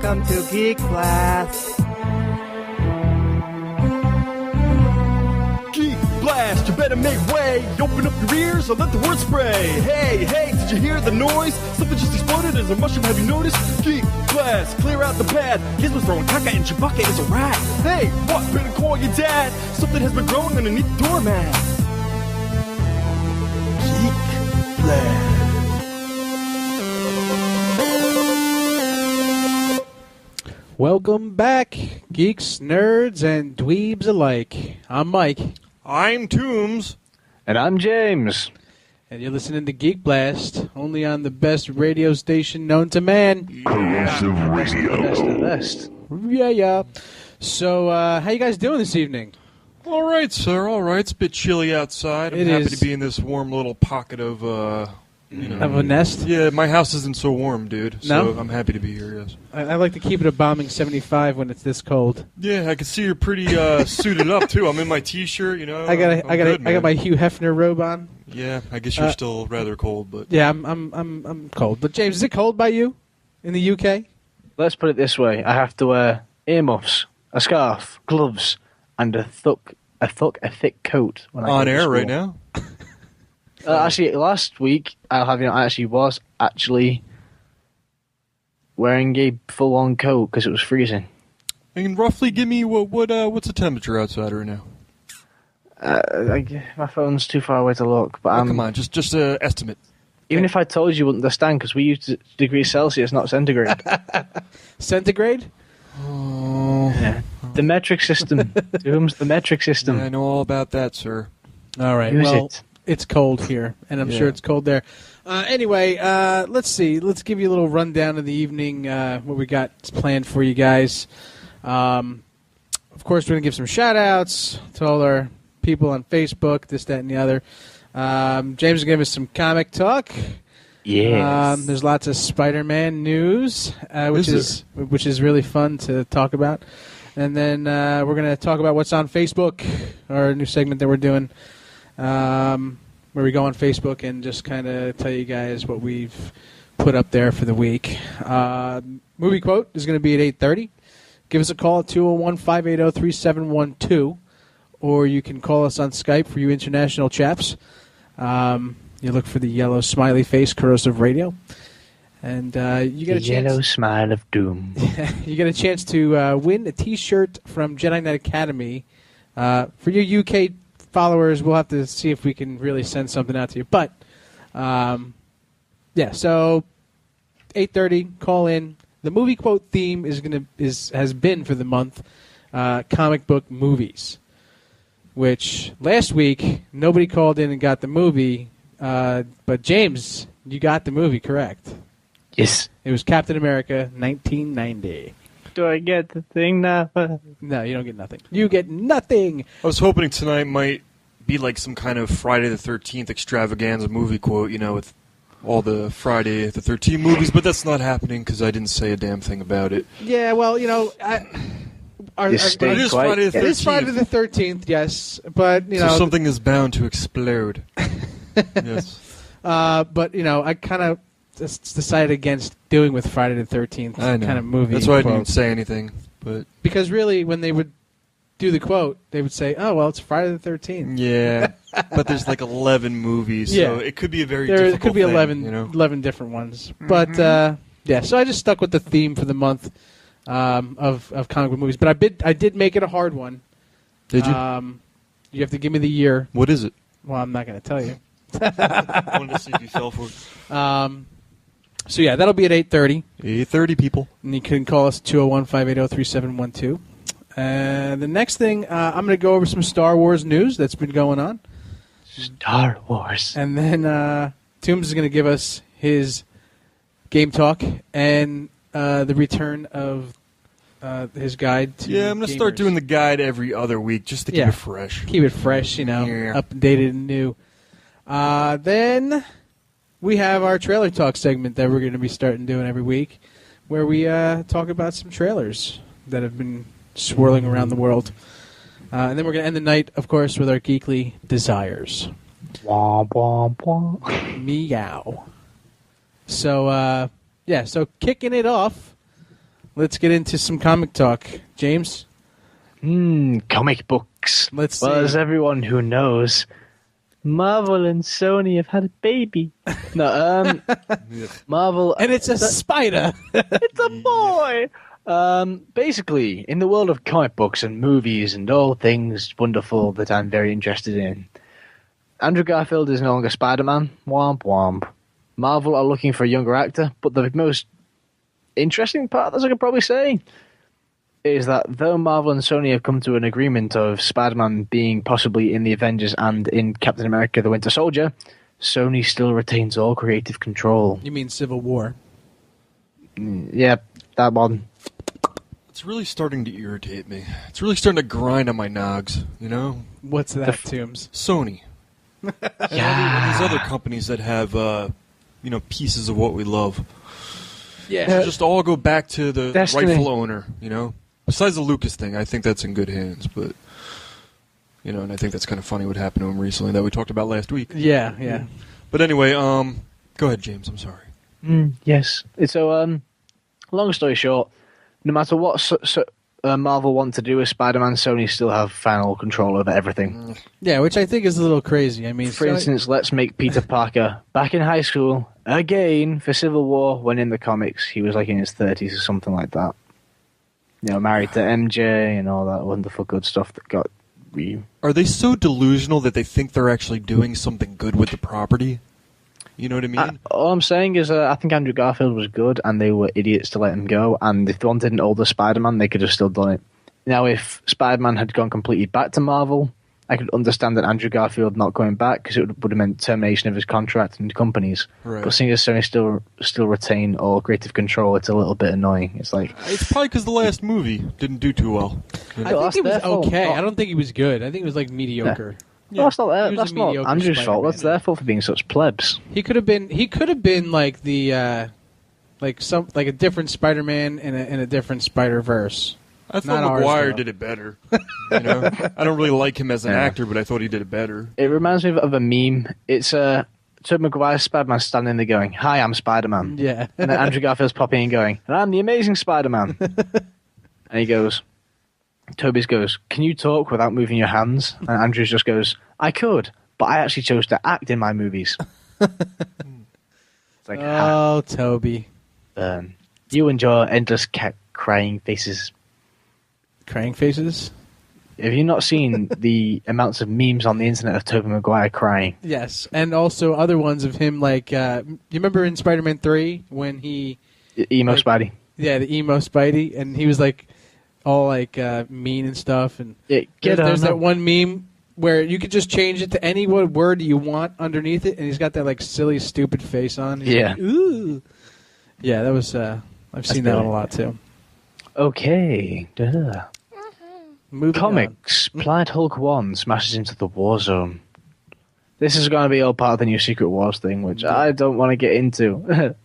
Welcome to Geek Blast. Geek Blast, you better make way. Open up your ears or let the word spray. Hey, hey, did you hear the noise? Something just exploded as a mushroom, have you noticed? Geek Blast, clear out the path. Gizmo's throwing caca and Chewbacca is a rat. Hey, what? Better call your dad. Something has been growing underneath the doormat. Geek Blast. Welcome back, geeks, nerds, and dweebs alike. I'm Mike. I'm Toombs. And I'm James. And you're listening to Geek Blast, only on the best radio station known to man. Corrosive Radio. Best of the best. Yeah. So, how you guys doing this evening? All right, sir, all right. It's a bit chilly outside. I'm happy to be in this warm little pocket of, Of a nest? Yeah, my house isn't so warm, dude. So No? I'm happy to be here, yes. I like to keep it a bombing 75 when it's this cold. Yeah, I can see you're pretty suited up, too. I'm in my T-shirt, you know. I got I'm my Hugh Hefner robe on. Yeah, I guess you're still rather cold, but... Yeah, I'm cold. But James, is it cold by you in the UK? Let's put it this way. I have to wear earmuffs, a scarf, gloves, and a thick coat. When I On go to air school. right now? Actually, last week, I was wearing a full-on coat because it was freezing. And roughly give me what's the temperature outside right now? My phone's too far away to look, but Come on, just an estimate. even if I told you, you wouldn't understand because we use degrees Celsius, not centigrade. Centigrade? Oh, Yeah. The metric system. Doom's the metric system. yeah, I know all about that, sir. All right. Use Well, it. it's cold here, and I'm sure it's cold there. Anyway, let's see. Let's give you a little rundown of the evening, what we got planned for you guys. Of course, we're going to give some shout-outs to all our people on Facebook, this, that, and the other. James is going to give us some comic talk. Yes. There's lots of Spider-Man news, which is really fun to talk about. And then we're going to talk about what's on Facebook, our new segment that we're doing, where we go on Facebook and just kind of tell you guys what we've put up there for the week. Movie quote is going to be at 8:30. Give us a call at 201-580-3712, or you can call us on Skype for you international chaps. You look for the yellow smiley face, Corrosive Radio, and you get a chance. Yellow smile of doom. You get a chance to win a T-shirt from Jedi Knight Academy. For your UK followers, we'll have to see if we can really send something out to you. But so 8:30, call in. The movie quote theme has been for the month comic book movies, which last week nobody called in and got the movie, but James, you got the movie correct. Yes. It was Captain America, 1990. Do I get the thing now? No, you don't get nothing. You get nothing. I was hoping tonight might be like some kind of Friday the 13th extravaganza movie quote, you know, with all the Friday the 13th movies, but that's not happening because I didn't say a damn thing about it. Yeah, well, you know, It is Friday the 13th. It is Friday the 13th, yes, but you know, so something is bound to explode. Yes. But you know, I kind of just decided against doing with Friday the 13th I know. kind of movie. That's why I quote. didn't say anything. But Because really, when they would do the quote, they would say, "Oh, well, it's Friday the 13th." yeah, but there's like 11 movies, Yeah. so it could be a very There difficult could be thing, 11, you know? 11 different ones. But yeah, so I just stuck with the theme for the month of comic book movies. But I did make it a hard one. Did you? You have to give me the year. What is it? Well, I'm not going to tell you. I wanted to see if you fell for it. So yeah, that'll be at 8:30. 8:30, people. And you can call us 201-580-3712. The next thing, I'm going to go over some Star Wars news that's been going on. Star Wars. And then Toombs is going to give us his game talk and the return of his guide to Yeah, I'm going to start gamers. doing the guide every other week just to keep Yeah. it fresh. Keep it fresh, you know, Yeah. updated and new. Then we have our trailer talk segment that we're going to be starting doing every week, where we talk about some trailers that have been swirling around the world. And then we're going to end the night, of course, with our geekly desires. Womp, womp, womp. Meow. So, so kicking it off, let's get into some comic talk. James? Comic books. Let's Well, see. as everyone who knows, Marvel and Sony have had a baby. No, Marvel... And it's a spider. It's a boy! Basically, in the world of comic books and movies and all things wonderful that I'm very interested in, Andrew Garfield is no longer Spider-Man. Womp womp. Marvel are looking for a younger actor, but the most interesting part, as I could probably say, is that though Marvel and Sony have come to an agreement of Spider-Man being possibly in the Avengers and in Captain America the Winter Soldier, Sony still retains all creative control. You mean Civil War? Yeah, that one. It's really starting to irritate me. It's really starting to grind on my nogs, you know? What's that, Toombs? Sony. And these other companies that have, pieces of what we love. Yeah. Should just all go back to the Destiny. rightful owner, you know? Besides the Lucas thing, I think that's in good hands, but, and I think that's kind of funny what happened to him recently that we talked about last week. Yeah. But anyway, go ahead, James, I'm sorry. Yes. So, long story short, no matter what Marvel want to do with Spider-Man, Sony still have final control over everything. Yeah, which I think is a little crazy. I mean, For instance, let's make Peter Parker back in high school again for Civil War, when in the comics he was like in his 30s or something like that. Married to MJ and all that wonderful good stuff that got... Are they so delusional that they think they're actually doing something good with the property? You know what I mean? All I'm saying is I think Andrew Garfield was good and they were idiots to let him go, and if they wanted an older Spider-Man, they could have still done it. Now, if Spider-Man had gone completely back to Marvel, I could understand that Andrew Garfield not going back, because it would have meant termination of his contract and companies. Right. But seeing as Sony still retain all creative control, it's a little bit annoying. It's like... It's probably because the last movie didn't do too well. I think he was their fault. okay. I don't think he was good. I think it was like mediocre. Well, that's not, He was that's a not mediocre Andrew's fault. That's Spider-Man. their fault for being such plebs. He could have been like the like a different Spider-Man in a different Spider-Verse. I Not thought ours, McGuire though. did it better. I don't really like him as an actor, but I thought he did it better. It reminds me of a meme. It's Tobey Maguire's Spider-Man standing there going, "Hi, I'm Spider-Man." Yeah. And then Andrew Garfield's popping in going, "And I'm the Amazing Spider-Man." And he goes, Toby's goes, "Can you talk without moving your hands?" And Andrews just goes, "I could, but I actually chose to act in my movies." It's like, Oh, Toby. you and your endless crying faces. Crying faces? Have you not seen the amounts of memes on the internet of Tobey Maguire crying? Yes. And also other ones of him like, you remember in Spider-Man 3 when he... Emo like, Spidey. Yeah, the emo Spidey. And he was like all like mean and stuff. And there's that one meme where you could just change it to any word you want underneath it. And he's got that like silly, stupid face on. He's Yeah. like, ooh. Yeah, that was... I've seen that one a lot too. Okay. Moving Comics. Planet Hulk 1 smashes into the war zone. This is going to be all part of the new Secret Wars thing, which I don't want to get into. on.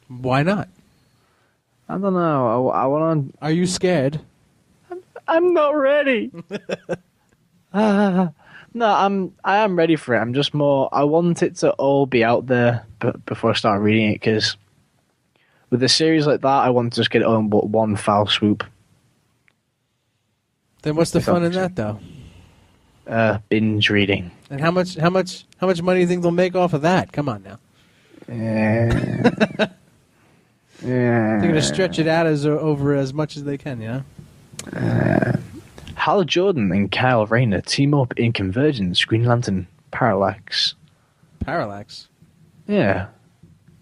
Why not? I don't know. I want to... Are you scared? I'm not ready. No, I am ready for it. I'm just more... I want it to all be out there before I start reading it, because with a series like that, I want to just get it on one foul swoop. Then what's the fun in that, though? Binge reading. And how much money do you think they'll make off of that? Come on now. Yeah. They're going to stretch it out over as much as they can, you know? Hal Jordan and Kyle Rayner team up in Convergence, Green Lantern, Parallax. Parallax. Yeah.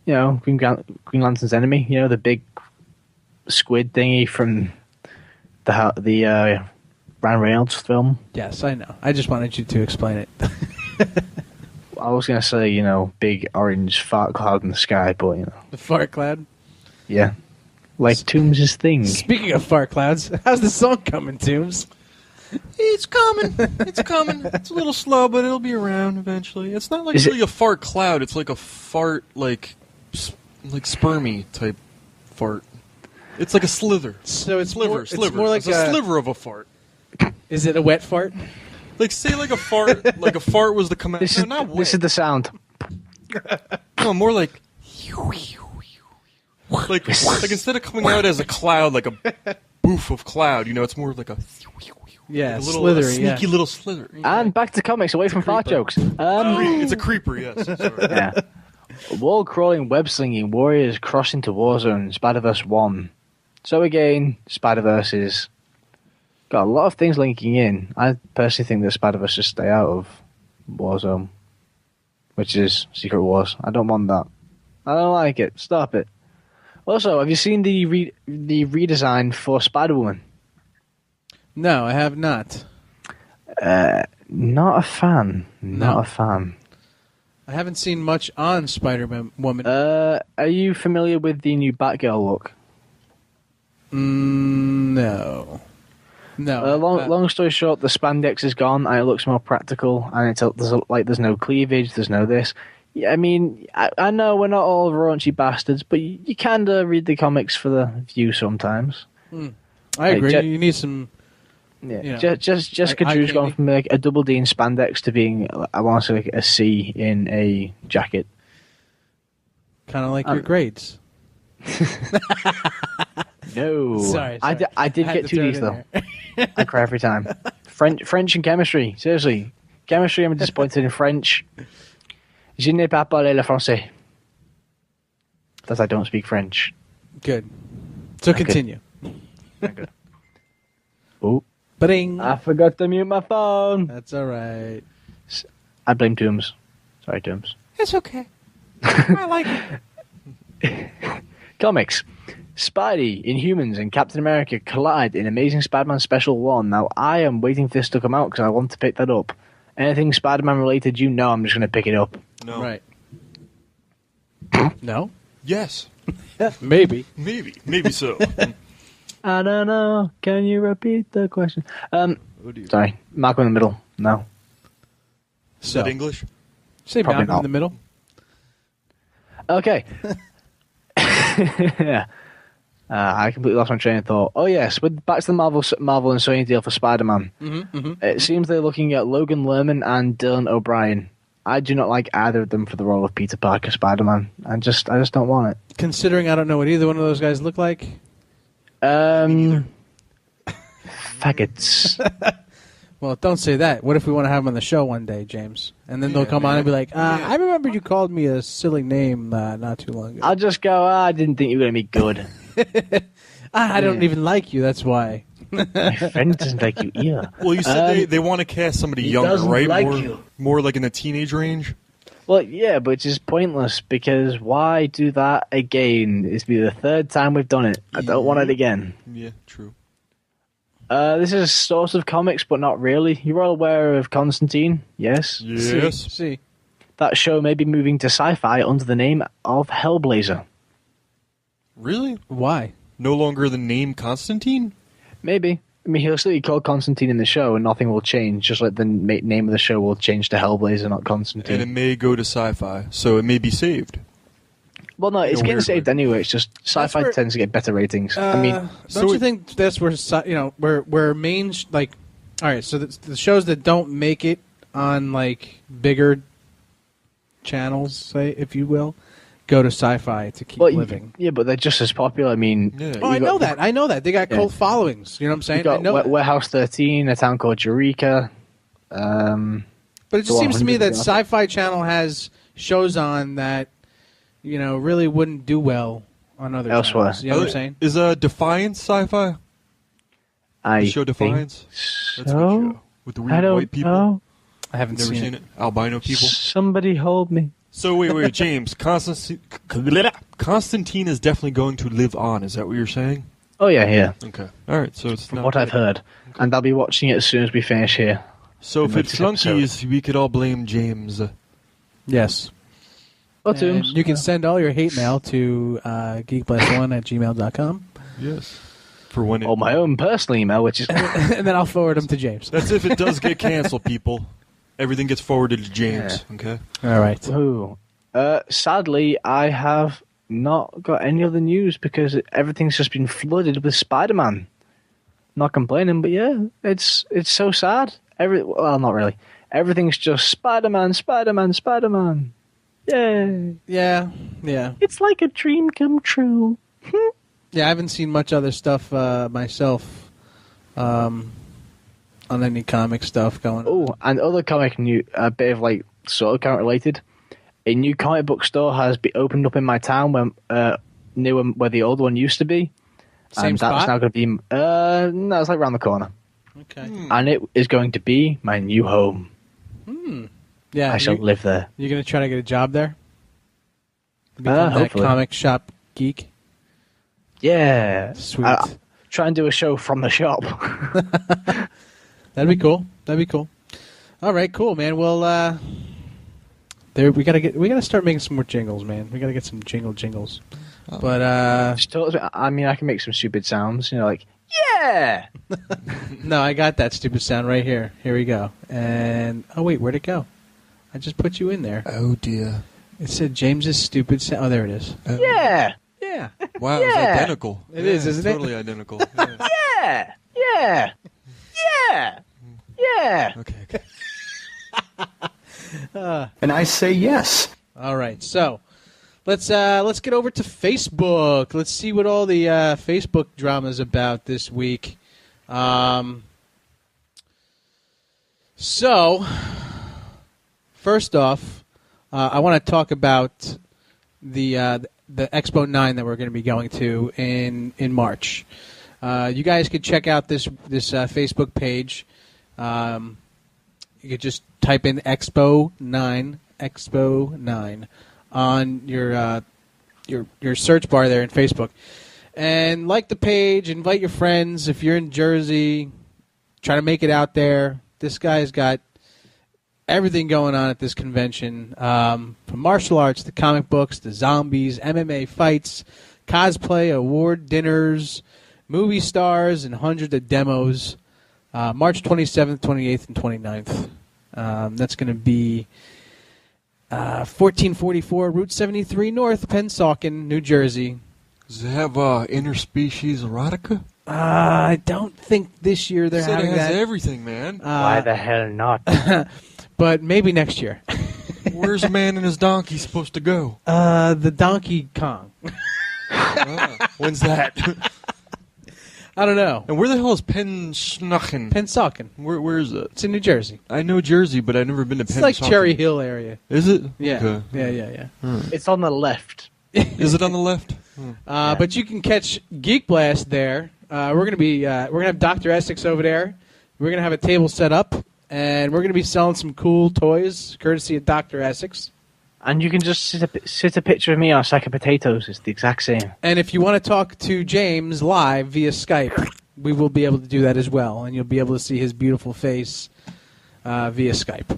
You know, Green Lantern's enemy. You know, the big squid thingy from the Ryan Reynolds film. Yes, I know. I just wanted you to explain it. I was going to say, you know, big orange fart cloud in the sky, but, you know. The fart cloud. Yeah. Like Toombs' thing. Speaking of fart clouds, how's the song coming, Toombs? It's coming. It's coming. It's a little slow, but it'll be around eventually. It's not like really a fart cloud. It's like a fart, like spermy type fart. It's like a slither. So it's sliver. It's more like it's a sliver of a fart. Is it a wet fart? Like say like a fart, like a fart was the command. This is the sound. No, more like. Like instead of coming out as a cloud, like a boof of cloud, it's more like a Yeah, like a little slithery, sneaky yeah. little slither. And back to comics, away from fart jokes. It's a creeper, yes. Sorry. Yeah. Wall crawling, web slinging, warriors crossing to Warzone, Spider-Verse 1. So again, Spider-Verse is got a lot of things linking in. I personally think that Spider-Verse should stay out of Warzone, which is Secret Wars. I don't want that. I don't like it. Stop it. Also, have you seen the redesign for Spider-Woman? No, I have not. Not a fan. Not No. a fan. I haven't seen much on Spider-Woman. Are you familiar with the new Batgirl look? No. No. Long story short, the spandex is gone and it looks more practical, and there's no cleavage, there's no this. Yeah, I mean, I know we're not all raunchy bastards, but you kind of read the comics for the view sometimes. I agree. Like, you need some... Yeah, You know, Jessica eye Drew's gone candy. from like a double D in spandex to being, I want to say, like a C in a jacket. kind of like your grades. No, Sorry. I did had get to two throw it D's in though. there. I cry every time. French and chemistry. Seriously, chemistry. I'm disappointed in French. Je n'ai pas parlé le français. That I don't speak French. Good. So Okay. continue. Oh, Ba-ding. I forgot to mute my phone. That's all right. I blame Toombs. Sorry, Toombs. It's okay. I like it. Comics. Spidey, Inhumans, and Captain America collide in Amazing Spider-Man Special 1. Now, I am waiting for this to come out because I want to pick that up. Anything Spider-Man related, I'm just going to pick it up. No. Right. No? Yes. Maybe. Maybe so. I don't know. Can you repeat the question? Oh, dear. Sorry. Malcolm in the middle. No. Is So, that English? say Probably Malcolm in not. the middle. Okay. Yeah. I completely lost my train of thought. Oh yes, back to the Marvel and Sony deal for Spider-Man. It seems they're looking at Logan Lerman and Dylan O'Brien. I do not like either of them for the role of Peter Parker Spider-Man. I just don't want it. Considering I don't know what either one of those guys look like. Faggots. Well, don't say that. What if we want to have them on the show one day, James? And then they'll come on and be like, I remember you called me a silly name not too long ago. I'll just go, I didn't think you were going to be good. I don't even like you, that's why. My friend doesn't like you either. Well, you said they want to cast somebody younger, doesn't right? like you. More like in the teenage range. Well, yeah, but it's just pointless because why do that again? It's be the third time we've done it. I don't want it again. Yeah, true. This is a source of comics, but not really. You're all aware of Constantine, yes? Yes. See. That show may be moving to sci-fi under the name of Hellblazer. Really? Why? No longer the name Constantine? Maybe. I mean, he'll still be called Constantine in the show, and nothing will change. Just like the name of the show will change to Hellblazer, not Constantine. And it may go to sci-fi, so it may be saved. Well, no, it's In a getting weird saved way. anyway. It's just sci-fi where- tends to get better ratings. I mean, don't you think that's where where main like, all right? So the shows that don't make it on like bigger channels, say if you will, go to sci-fi to keep living. Yeah, but they're just as popular. I mean, Yeah. Oh, I know that. I know that they got Yeah. cult followings. You know what I'm saying? you I got know that. Warehouse 13, A Town Called Eureka. But it just the seems to me 100 that and Sci-Fi Channel has shows on that really wouldn't do well on other Elsewhere. channels. You know what I'm saying? Is Defiance sci-fi? I The show think Defiance? That's a good so. show. With the I weird don't white people. know. I haven't Never seen it. Albino people. Somebody hold me. So wait, James. Constantine is definitely going to live on. Is that what you're saying? Oh yeah. Okay. All right. So it's From not what I've heard, and I'll be watching it as soon as we finish here. So if the it's next flunkies, we could all blame James. Yes. Oh, And Toombs. you can send all your hate mail to geekblast1@gmail.com, Yes. For when it, Or my own personal email, which is and then I'll forward them to James. That's if it does get canceled, people. Everything gets forwarded to James. Okay. All right. Ooh. Sadly, I have not got any other news because everything's just been flooded with Spider-Man. Not complaining, but yeah, it's so sad. Well, not really. Everything's just Spider-Man, Spider-Man, Spider-Man. Yay. Yeah. It's like a dream come true. Yeah, I haven't seen much other stuff myself on any comic stuff going on. Oh, and other comic new, a bit of like sort of comic related. A new comic book store has been opened up in my town near where the old one used to be. Same and spot? that's now going to be no, it's like around the corner. Okay. And it is going to be my new home. Yeah, I shall live there. You're going to try to get a job there? Become that Hopefully. comic shop geek? Yeah. Sweet. Try and do a show from the shop. That'd be cool. All right, cool, man. Well, we gotta start making some more jingles, man. We gotta get some jingles. Oh. But I mean, I can make some stupid sounds, like, yeah! no, I got that stupid sound right here. Here we go. And oh wait, where'd it go? I just put you in there. Oh dear. It said James's stupid sound. Oh, there it is. Yeah! Yeah. Wow, it's Yeah. identical. It is, isn't it? Totally identical. Yeah. Yeah! Yeah! Yeah! Yeah! Okay. And I say yes. All right, so let's get over to Facebook. Let's see what all the Facebook drama is about this week. So, first off, I want to talk about the Expo 9 that we're going to be going to in March. You guys could check out this Facebook page. You could just type in Expo 9 on your search bar there in Facebook, and like the page. Invite your friends if you're in Jersey. Try to make it out there. This guy's got everything going on at this convention, from martial arts to comic books to zombies, MMA fights, cosplay, award dinners, movie stars, and hundreds of demos. March 27th, 28th, and 29th. That's going to be 1444 Route 73 North, Pennsauken, New Jersey. Does it have interspecies erotica? I don't think this year they're Said having it has that. everything, man. Why the hell not? But maybe next year. Where's a man and his donkey supposed to go? The Donkey Kong. When's that? I don't know. And where the hell is Pennsauken? Pennsauken. Where is it? It's in New Jersey. I know Jersey, but I've never been to It's Pennsauken. like Cherry Hill area. Is it? Yeah. Okay. Yeah. It's on the left. Is it on the left? But you can catch Geek Blast there. We're gonna have Dr. Essex over there. We're gonna have a table set up, and we're gonna be selling some cool toys, courtesy of Dr. Essex. And you can just sit a picture of me on a sack of potatoes. It's the exact same. And if you want to talk to James live via Skype, we will be able to do that as well, and you'll be able to see his beautiful face via Skype.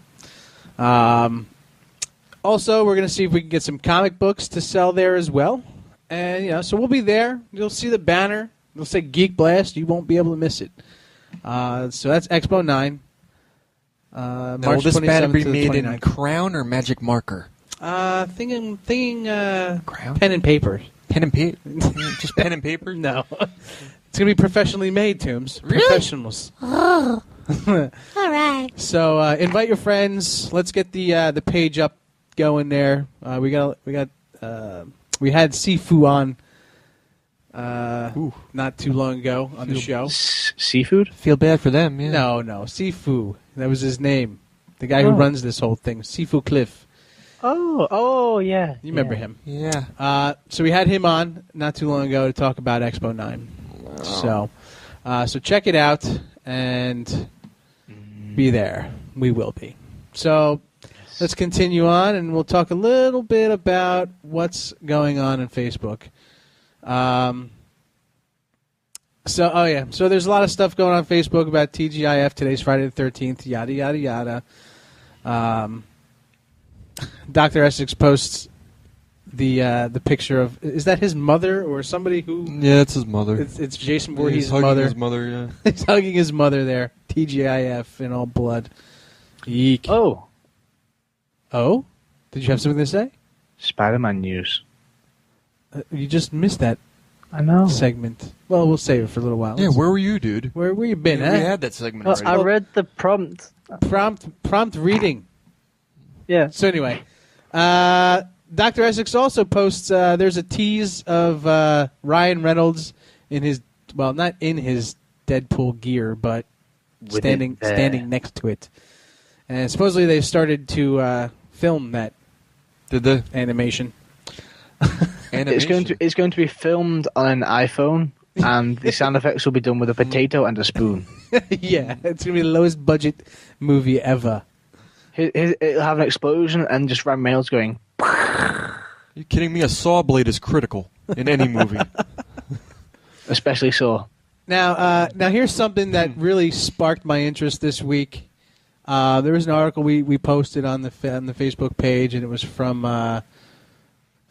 Also, we're going to see if we can get some comic books to sell there as well. And, so we'll be there. You'll see the banner. It'll say Geek Blast. You won't be able to miss it. So that's Expo 9. Now, March will this banner 27th be to the made in 29th. crown or magic marker? Thinking Crown? pen and paper. Pen and paper? Just pen and paper? No. It's going to be professionally made, Toombs. Really? Professionals. All right. So invite your friends. Let's get the page up going there. We had Sifu on not too long ago on the show. Seafood? Feel bad for them, yeah. No, Sifu. That was his name. The guy who runs this whole thing, Sifu Cliff. Oh, yeah. You remember him? Yeah. So we had him on not too long ago to talk about Expo 9. So check it out and be there. We will be. So let's continue on, and we'll talk a little bit about what's going on Facebook. So there's a lot of stuff going on Facebook about TGIF. Today's Friday the 13th. Yada yada yada. Dr. Essex posts the picture of, is that his mother or somebody who? Yeah, it's his mother. It's Jason He's Voorhees' hugging mother. his mother, yeah. He's hugging his mother there. TGIF in all blood. Eek. Oh, Oh? Did you have something to say? Spider-Man news. You just missed that I know. segment. Well, we'll save it for a little while. Yeah, where were you, dude? Where you been, We huh? had that segment Well, already. I read the prompt. Prompt reading. Yeah. So anyway, Dr. Essex also posts, there's a tease of Ryan Reynolds in his, well, not in his Deadpool gear, but standing next to it. And supposedly they started to film that. Did they? Animation. It's going to be filmed on an iPhone, and the sound effects will be done with a potato and a spoon. Yeah, it's going to be the lowest budget movie ever. It'll have an explosion and just Ryan Reynolds going... You kidding me? A saw blade is critical in any movie. Especially Saw. Now here's something that really sparked my interest this week. There was an article we posted on the Facebook page, and it was from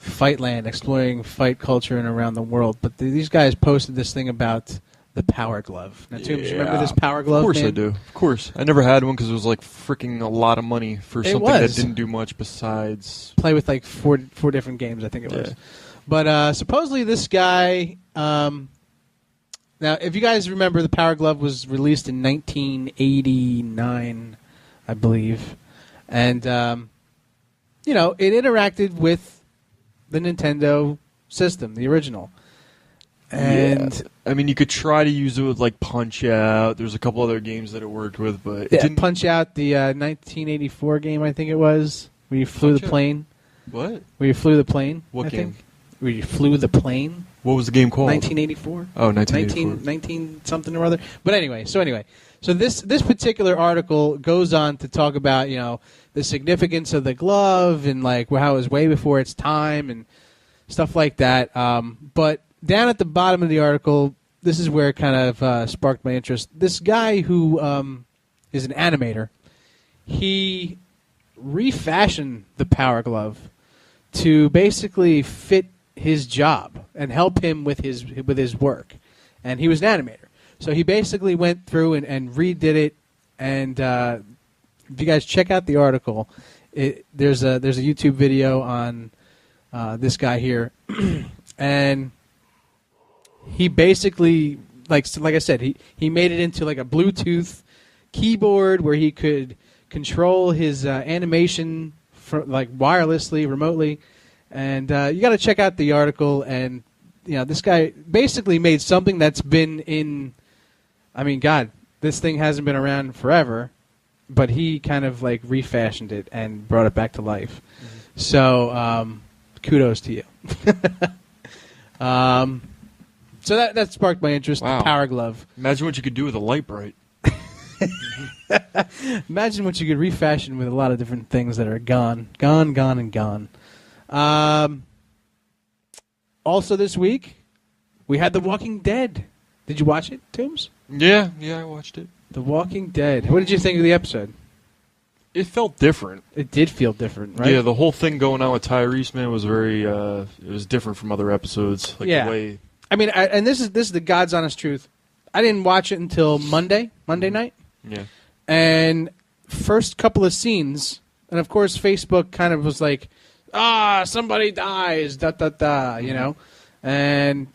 Fightland, exploring fight culture and around the world. But these guys posted this thing about the Power Glove. Now, Toombs, remember this Power Glove? Of course man? I do. Of course. I never had one because it was like freaking a lot of money for something that didn't do much besides... Play with like four different games, I think it was. But supposedly this guy... now, if you guys remember, the Power Glove was released in 1989, I believe. And, it interacted with the Nintendo system, the original. And I mean, you could try to use it with like Punch Out. There's a couple other games that it worked with, but it didn't. Punch Out, the 1984 game, I think it was, where you flew the plane. What? Where you flew the plane. What game? Where you flew the plane. What was the game called? 1984. Oh, 1984. 19 something or other. But anyway, so this particular article goes on to talk about the significance of the glove and like how it was way before its time and stuff like that. But down at the bottom of the article, this is where it kind of sparked my interest. This guy who is an animator, he refashioned the Power Glove to basically fit his job and help him with his work. And he was an animator. So he basically went through and redid it. And if you guys check out the article, there's a YouTube video on this guy here. And he basically, like I said, he made it into like a Bluetooth keyboard where he could control his animation like wirelessly, remotely. And you got to check out the article. And this guy basically made something that's been in. I mean, God, this thing hasn't been around forever, but he kind of like refashioned it and brought it back to life. Mm-hmm. So kudos to you. So that sparked my interest. Wow. The Power Glove. Imagine what you could do with a light bright. Imagine what you could refashion with a lot of different things that are gone, and gone. Also this week, we had The Walking Dead. Did you watch it, Toombs? Yeah, I watched it. The Walking Dead. What did you think of the episode? It felt different. It did feel different, right? Yeah, the whole thing going on with Tyrese, man, was very. It was different from other episodes. Like yeah. The way... I mean, and this is the God's honest truth. I didn't watch it until Monday night. Yeah. And first couple of scenes, and of course Facebook kind of was like, somebody dies, you know. And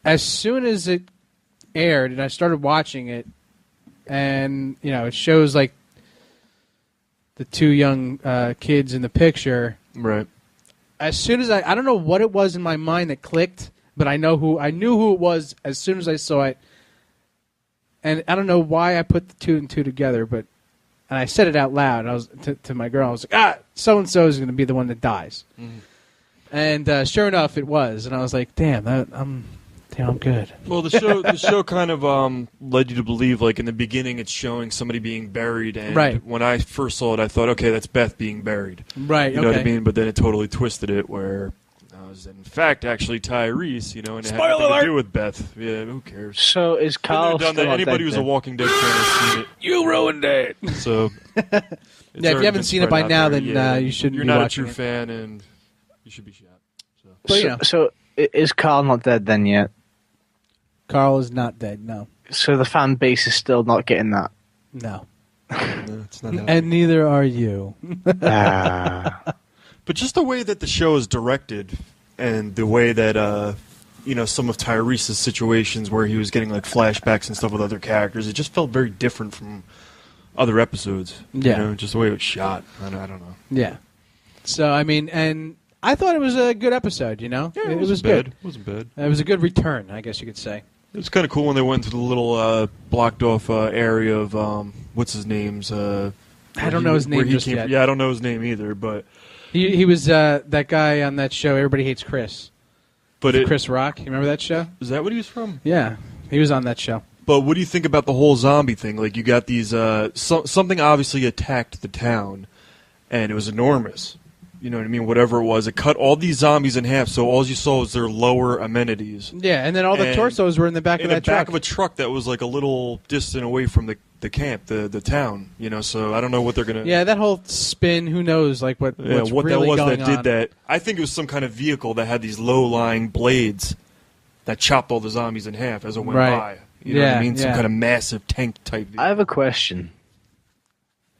as soon as it aired and I started watching it, and it shows like the two young kids in the picture. Right. As soon as I don't know what it was in my mind that clicked, but I knew who it was as soon as I saw it. And I don't know why I put the two and two together, and I said it out loud. I was to my girl. I was like, so and so is going to be the one that dies. Mm-hmm. And sure enough, it was. And I was like, damn, I'm good. Well, the show kind of led you to believe, like in the beginning, it's showing somebody being buried, and right. When I first saw it, I thought, okay, that's Beth being buried. Right. You know what I mean? But then it totally twisted it, where it was in fact actually Tyrese, and it had nothing to do with Beth. Yeah, who cares? So is Carl still not anybody who's a Walking Dead fan has seen it. You ruined it. So yeah, if you haven't seen it by now, then you shouldn't. You're be not watching a true fan, and you should be shot. So is Carl not dead then yet? Carl is not dead. No. So the fan base is still not getting that. No. No, it's not happening. And neither are you. But just the way that the show is directed, and the way that some of Tyrese's situations where he was getting like flashbacks and stuff with other characters, it just felt very different from other episodes. Yeah. Just the way it was shot. I don't know. Yeah. So I mean, and I thought it was a good episode. You know, Yeah, it was bad. good. It wasn't bad. It was a good return, I guess you could say. It was kind of cool when they went to the little blocked off area of what's his name's. I don't know his name just yet. Yeah, I don't know his name either, but He was that guy on that show. Everybody Hates Chris. Chris Rock. You remember that show? Is that what he was from? Yeah, he was on that show. But what do you think about the whole zombie thing? Like, you got these something obviously attacked the town, and it was enormous. You know what I mean? Whatever it was, it cut all these zombies in half. So all you saw was their lower amenities. Yeah, and then all the torsos were in the back of that truck. In the back of a truck that was like a little distant away from the camp, the town. You know, so I don't know what they're gonna. Yeah, that whole spin. Who knows? Like what Yeah, what's what really that was going that did on. that. I think it was some kind of vehicle that had these low-lying blades that chopped all the zombies in half as it went Right. by. You know what I mean? Some kind of massive tank type vehicle. I have a question.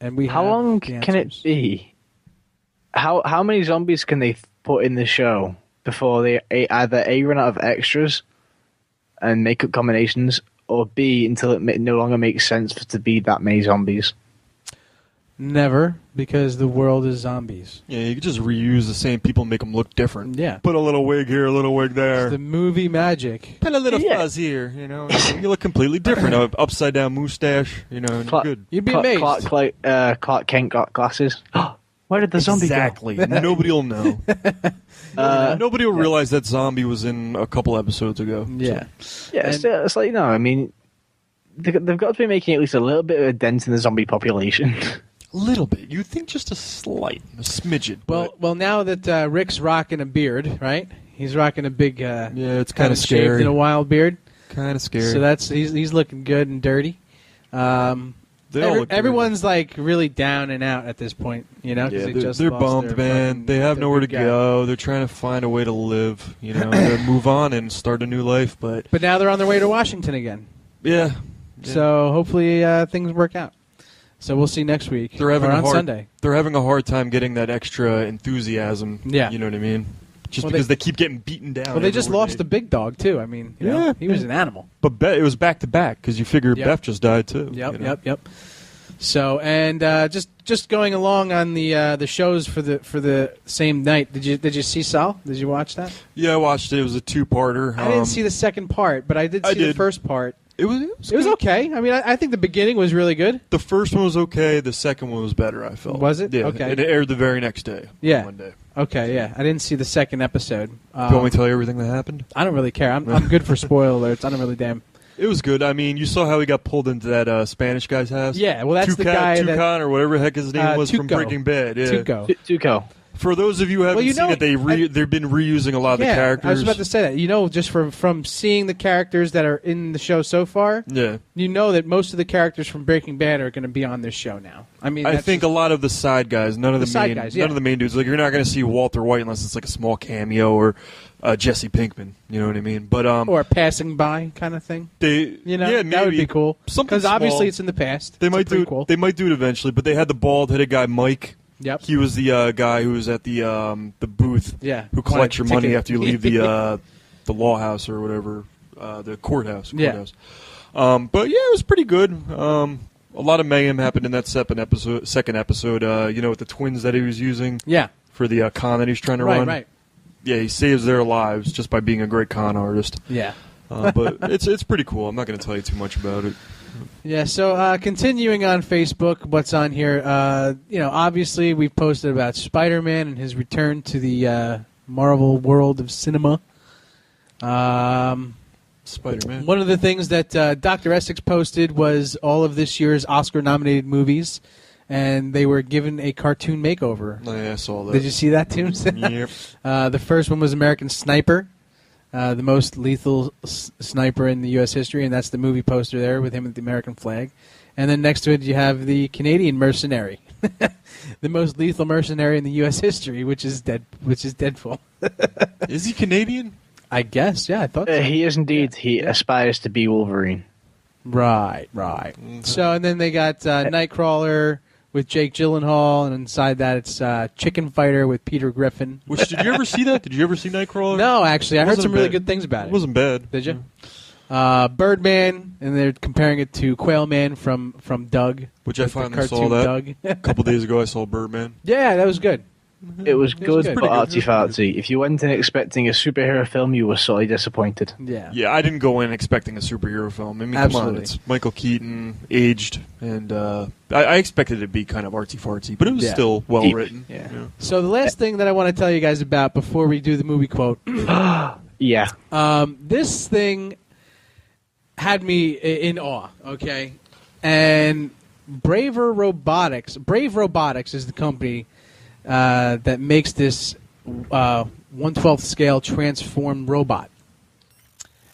And we How have long the can it answers. be? How many zombies can they put in the show before they either A, run out of extras and makeup combinations, or B, until it no longer makes sense to be that many zombies? Never, because the world is zombies. Yeah, you could just reuse the same people and make them look different. Yeah. Put a little wig here, a little wig there. It's the movie magic. Put a little Yeah. fuzz here, you know. You look completely different. An upside down mustache, you know, and you're good. You'd be amazed. Clark Kent got glasses. Where did the zombie Exactly. Nobody will know. Nobody will realize that zombie was in a couple episodes ago. Yeah. go? Yeah, it's like, I mean, they've got to be making at least a little bit of a dent in the zombie population. A little bit. You'd think just a smidgen. Well, now that Rick's rocking a beard, right? He's rocking a big, yeah, it's kind kind of of shaved scary. in a wild beard. Kind of scary. So he's looking good and dirty. They all look dirty. Everyone's like really down and out at this point, you know. 'cause Yeah, they they're, just they're lost bummed, their man. fucking- They have their nowhere to good guy. go. They're trying to find a way to live, you know, to move on and start a new life. But But now they're on their way to Washington again. yeah, So hopefully things work out. So we'll see next week. they're having or a on hard, Sunday. They're having a hard time getting that extra enthusiasm. Yeah. You know what I mean? Just Well, because they keep getting beaten down. Well, they just everywhere lost the big dog too. I mean, you know, Yeah, he was an animal. But it was back to back because you figure Yep. Beth just died too. Yep, you know? yep. So and just going along on the shows for the same night. Did you see Sal? Did you watch that? Yeah, I watched it. It was a two-parter. I didn't see the second part, but I did see the first part. It was It was good. okay. I mean, I think the beginning was really good. The first one was okay. The second one was better, I felt. Was it? Yeah. Okay. And it aired the very next day. Yeah. Monday. Okay, yeah. I didn't see the second episode. Do you want me to tell you everything that happened? I don't really care. I'm good for spoiler alerts. I don't really damn. It was good. I mean, you saw how he got pulled into that Spanish guy's house? Yeah, well, that's the guy that- Tucon, or whatever the heck his name was from Tuco. Breaking Bad. Yeah. Tuco. Tuco. For those of you who haven't Well, you seen know, it, they've been reusing a lot of the Yeah, characters. I was about to say that. You know, just from seeing the characters that are in the show so far, Yeah. you know that most of the characters from Breaking Bad are going to be on this show now. I mean, I that's think just- a lot of the side guys, none of the, The side main, guys, yeah. none of the main dudes. Like, you're not going to see Walter White unless it's like a small cameo or Jesse Pinkman. You know what I mean? But or a passing by kind of thing. they, You know, yeah, that would maybe. be cool. Something Because obviously small. it's in the past. They It's a might do. prequel. They might do it eventually. But they had the bald-headed guy, Mike. Yep. He was the guy who was at the booth. Yeah. Who collects your Wanted money ticket. after you leave the law house or whatever, the courthouse. Yeah. But yeah, it was pretty good. A lot of mayhem happened in that second episode. You know, with the twins that he was using Yeah. for the con that he's trying to Right. run. Right. Yeah, he saves their lives just by being a great con artist. Yeah. But it's pretty cool. I'm not going to tell you too much about it. Yeah, so continuing on Facebook, what's on here? Obviously we've posted about Spider-Man and his return to the Marvel world of cinema. Spider-Man. One of the things that Dr. Essex posted was all of this year's Oscar-nominated movies, and they were given a cartoon makeover. Oh, yeah, I saw that. Did you see that, Tim? Yep. The first one was American Sniper, the most lethal sniper in the U.S. history, and that's the movie poster there with him with the American flag. And then next to it, you have the Canadian mercenary, the most lethal mercenary in the U.S. history, which is Deadpool. Is he Canadian? I guess, yeah, I thought so. He is indeed. He aspires to be Wolverine. Right. So, and then they got Nightcrawler with Jake Gyllenhaal, and inside that it's Chicken Fighter with Peter Griffin. Which, did you ever see that? Did you ever see Nightcrawler? No, actually, I heard Wasn't some really bad. good things about It it. wasn't bad. Did you? Birdman, and they're comparing it to Quailman from Doug. Which I With the finally saw cartoon that. Doug. A couple days ago, I saw Birdman. Yeah, that was good. It was good, good. but artsy fartsy. If you went in expecting a superhero film, you were sorely disappointed. Yeah. Yeah, I didn't go in expecting a superhero film. I mean, come Absolutely. on, it's Michael Keaton, aged, and I expected it to be kind of artsy-fartsy, but it was still well-written. Yeah. So the last thing that I want to tell you guys about before we do the movie quote. Yeah. This thing had me in awe, okay? And Brave Robotics is the company that makes this 1/12 scale transformed robot.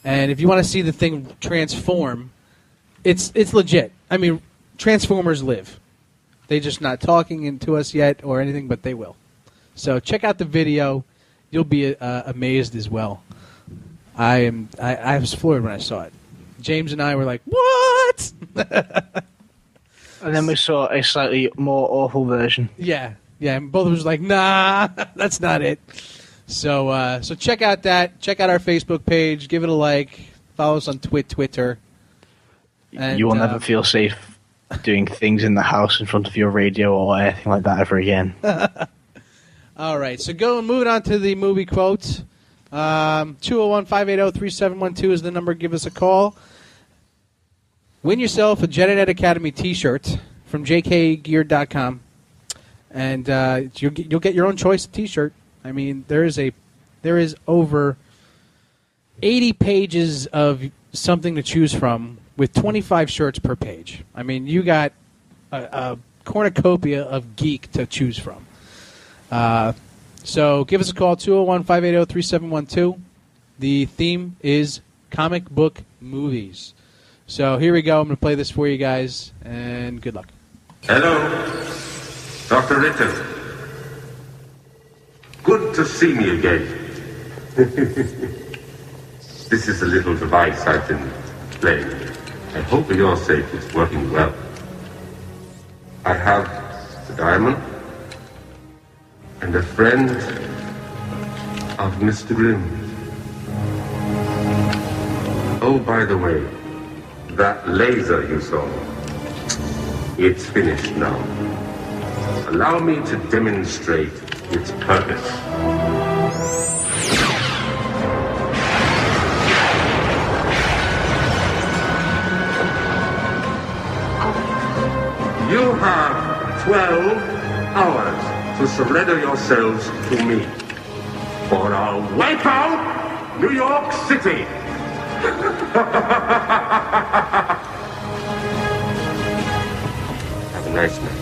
And if you want to see the thing transform, it's legit. I mean, Transformers live. They're just not talking to us yet or anything, but they will. So check out the video. You'll be amazed as well. I was floored when I saw it. James and I were like, "What?" And then we saw a slightly more awful version. Yeah, and both of us were like, "Nah, that's not it." So check out that. Check out our Facebook page. Give it a like. Follow us on Twitter. And, You will never feel safe doing things in the house in front of your radio or anything like that ever again. All right, so moving on to the movie quote. 201-580-3712 is the number. Give us a call. Win yourself a JediNet Academy T-shirt from jkgear.com, and you'll get your own choice of T-shirt. I mean, there is over 80 pages of something to choose from with 25 shirts per page. I mean, you got a cornucopia of geek to choose from. So give us a call, 201-580-3712. The theme is comic book movies. So here we go. I'm going to play this for you guys, and good luck. Hello, Dr. Ritter. Good to see me again. This is a little device I've been playing. I hope for your sake it's working well. I have the diamond and a friend of Mr. Grimm. Oh, by the way, that laser you saw, it's finished now. Allow me to demonstrate its purpose. You have 12 hours to surrender yourselves to me, or I'll wipe out New York City. Have a nice night.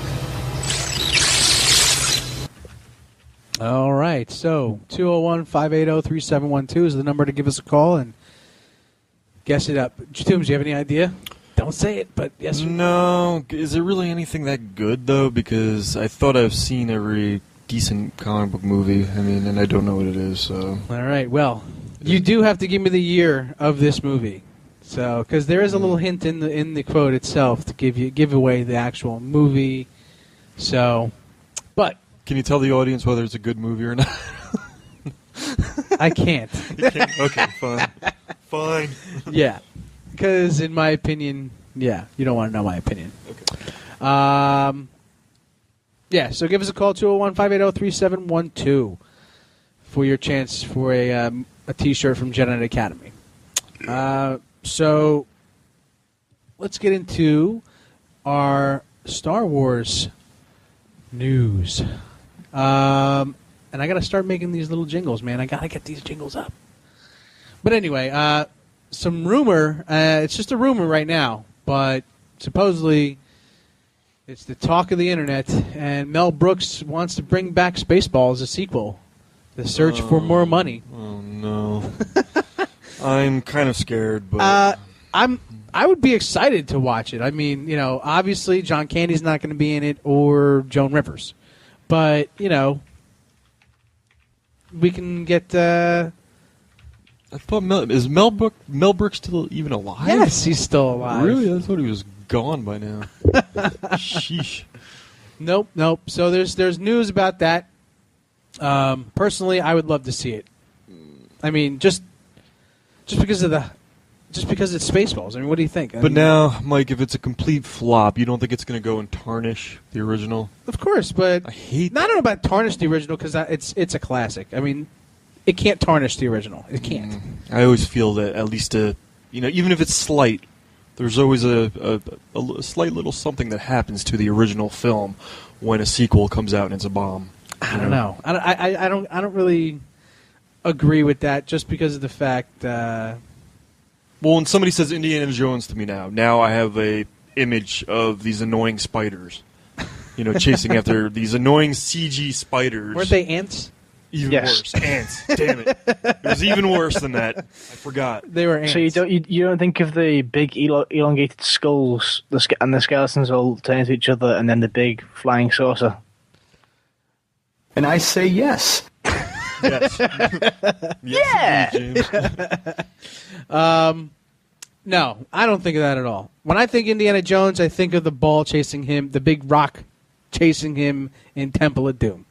All right, so 201-580-3712 is the number to give us a call and guess it up. Toombs, do you have any idea? Don't say it, but yes. No. Is it really anything that good, though? Because I thought I've seen every decent comic book movie. I mean, and I don't know what it is, so... All right, well, you do have to give me the year of this movie. So, because there is a little hint in the quote itself to give away the actual movie. So, but... Can you tell the audience whether it's a good movie or not? I can't. You can't? Okay, fine. Fine. Yeah. Because, in my opinion, yeah, you don't want to know my opinion. Okay. Yeah, so give us a call, 201-580-3712, for your chance for a T-shirt from JediNet Academy. So, let's get into our Star Wars news. And I got to start making these little jingles, man. I got to get these jingles up. But anyway, some rumor, it's just a rumor right now, but supposedly it's the talk of the internet, and Mel Brooks wants to bring back Spaceballs as a sequel. The search for more money. Oh, no. I'm kind of scared, but... I would be excited to watch it. I mean, you know, obviously John Candy's not going to be in it, or Joan Rivers. But, you know, we can get... I thought is Mel Brooks still even alive? Yes, he's still alive. Really? I thought he was gone by now. Sheesh. Nope. So there's news about that. Personally, I would love to see it. I mean, just because of just because it's Spaceballs. I mean, what do you think? But now, Mike, if it's a complete flop, you don't think it's going to go and tarnish the original? Of course, but I hate I don't know about tarnish the original because it's a classic. I mean, it can't tarnish the original. It can't. I always feel that at least even if it's slight, there's always a slight little something that happens to the original film when a sequel comes out and it's a bomb. I don't know. I don't really agree with that just because of the fact. Well, when somebody says Indiana Jones to me now I have a image of these annoying spiders, chasing after these annoying CG spiders. Weren't they ants? Even Yes. worse, ants. Damn it! It was even worse than that. I forgot. They were ants. So you don't think of the big elongated skulls, and the skeletons all turn into each other, and then the big flying saucer? And I say yes. Yes. Yes, indeed, James. No, I don't think of that at all. When I think Indiana Jones, I think of the ball chasing him, the big rock chasing him in Temple of Doom.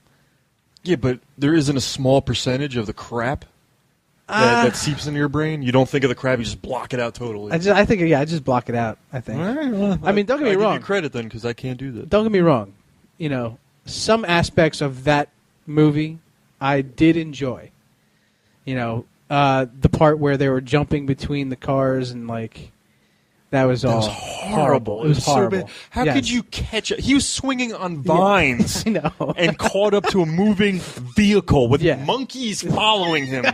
Yeah, but there isn't a small percentage of the crap that seeps into your brain. You don't think of the crap; you just block it out totally. I just block it out. I think. All right, well, I mean, don't get me wrong. Give you credit then, because I can't do that. Don't get me wrong. Some aspects of that movie I did enjoy. The part where they were jumping between the cars and that was all horrible. It was horrible. So bad. How Yes. could you catch it? He was swinging on vines I know. and caught up to a moving vehicle with Yeah. monkeys following him.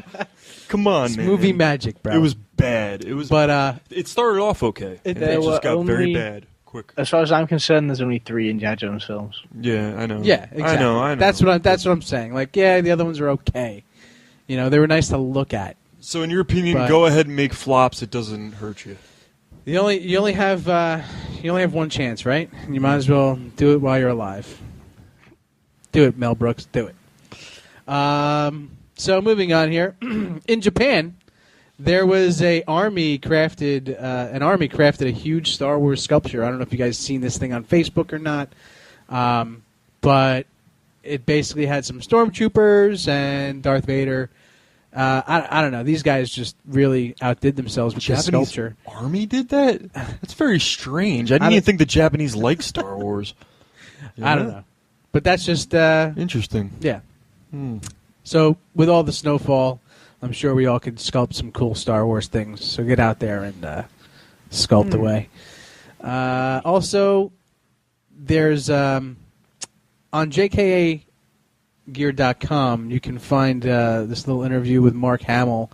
Come on, It's man. movie magic, bro. It was bad. It was. But it started off okay. And There it were just got very only- bad quick. As far as I'm concerned, there's only 3 Indiana Jones films. Yeah, I know. yeah, exactly. I know. That's what I'm saying. The other ones are okay. They were nice to look at. So, in your opinion, But- go ahead and make flops. It doesn't hurt you. You only have one chance, right? And you might as well do it while you're alive. Do it, Mel Brooks. Do it. So moving on here, in Japan, there was an army crafted a huge Star Wars sculpture. I don't know if you guys seen this thing on Facebook or not, but it basically had some stormtroopers and Darth Vader. I don't know. These guys just really outdid themselves with this Japanese sculpture. army did that? That's very strange. I didn't even think the Japanese liked Star Wars. I don't know, but that's just Interesting. yeah. So with all the snowfall, I'm sure we all could sculpt some cool Star Wars things. So get out there and sculpt away. Also, there's on JKAgear.com, you can find this little interview with Mark Hamill.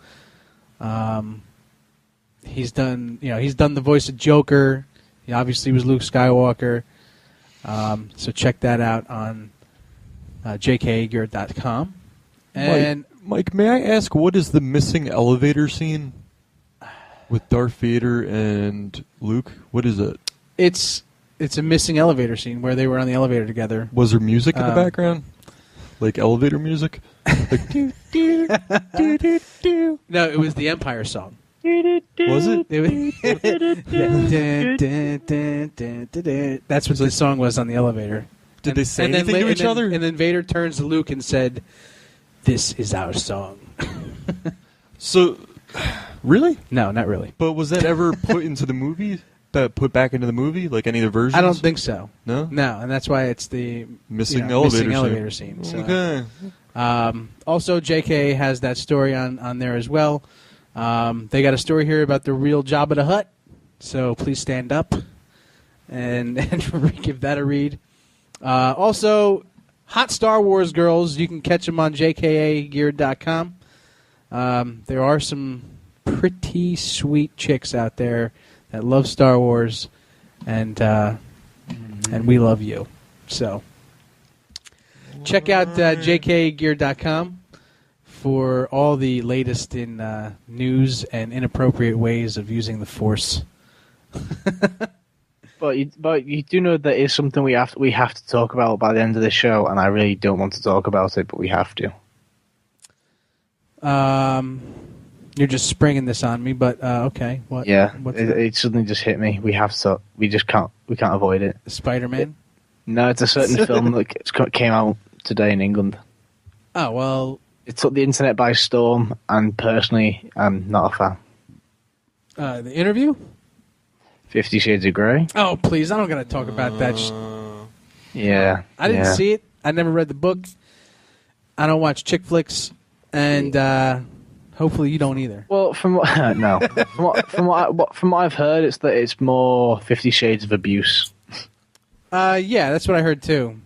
He's done the voice of Joker. He obviously was Luke Skywalker. So check that out on JKAgear.com. And Mike, may I ask, what is the missing elevator scene with Darth Vader and Luke? What is it? it's a missing elevator scene where they were on the elevator together. Was there music in the background? Like elevator music? Like, doo, doo, doo, doo, doo. No, it was the Empire song. Was it? That's what the song was on the elevator. Did they say anything to each other? And then Vader turns to Luke and said, "This is our song." So, really? No, not really. But was that ever put into the movie? Put back into the movie? Like any of the versions? I don't think so. No? No, and that's why it's the Missing elevator scene. So. Okay. Also, JK has that story on there as well. They got a story here about the real Jabba the Hutt, so please stand up and give that a read. Also, hot Star Wars girls, you can catch them on jkagear.com. There are some pretty sweet chicks out there that love Star Wars, and we love you. So check out jkgear.com for all the latest in news and inappropriate ways of using the Force. But you do know there is something we have to talk about by the end of the show, and I really don't want to talk about it, but we have to. You're just springing this on me, but okay. What? Yeah, What's it suddenly just hit me. We have to. We just can't. We can't avoid it. Spider-Man? No, it's a certain film that came out today in England. Oh, well, It took the internet by storm, and personally, I'm not a fan. The interview? 50 Shades of Grey. Oh, please! I don't gotta talk about that. Yeah. I didn't see it. I never read the book. I don't watch chick flicks, and hopefully you don't either. Well, from what from what I've heard, it's that it's more 50 Shades of Abuse. Yeah, that's what I heard too.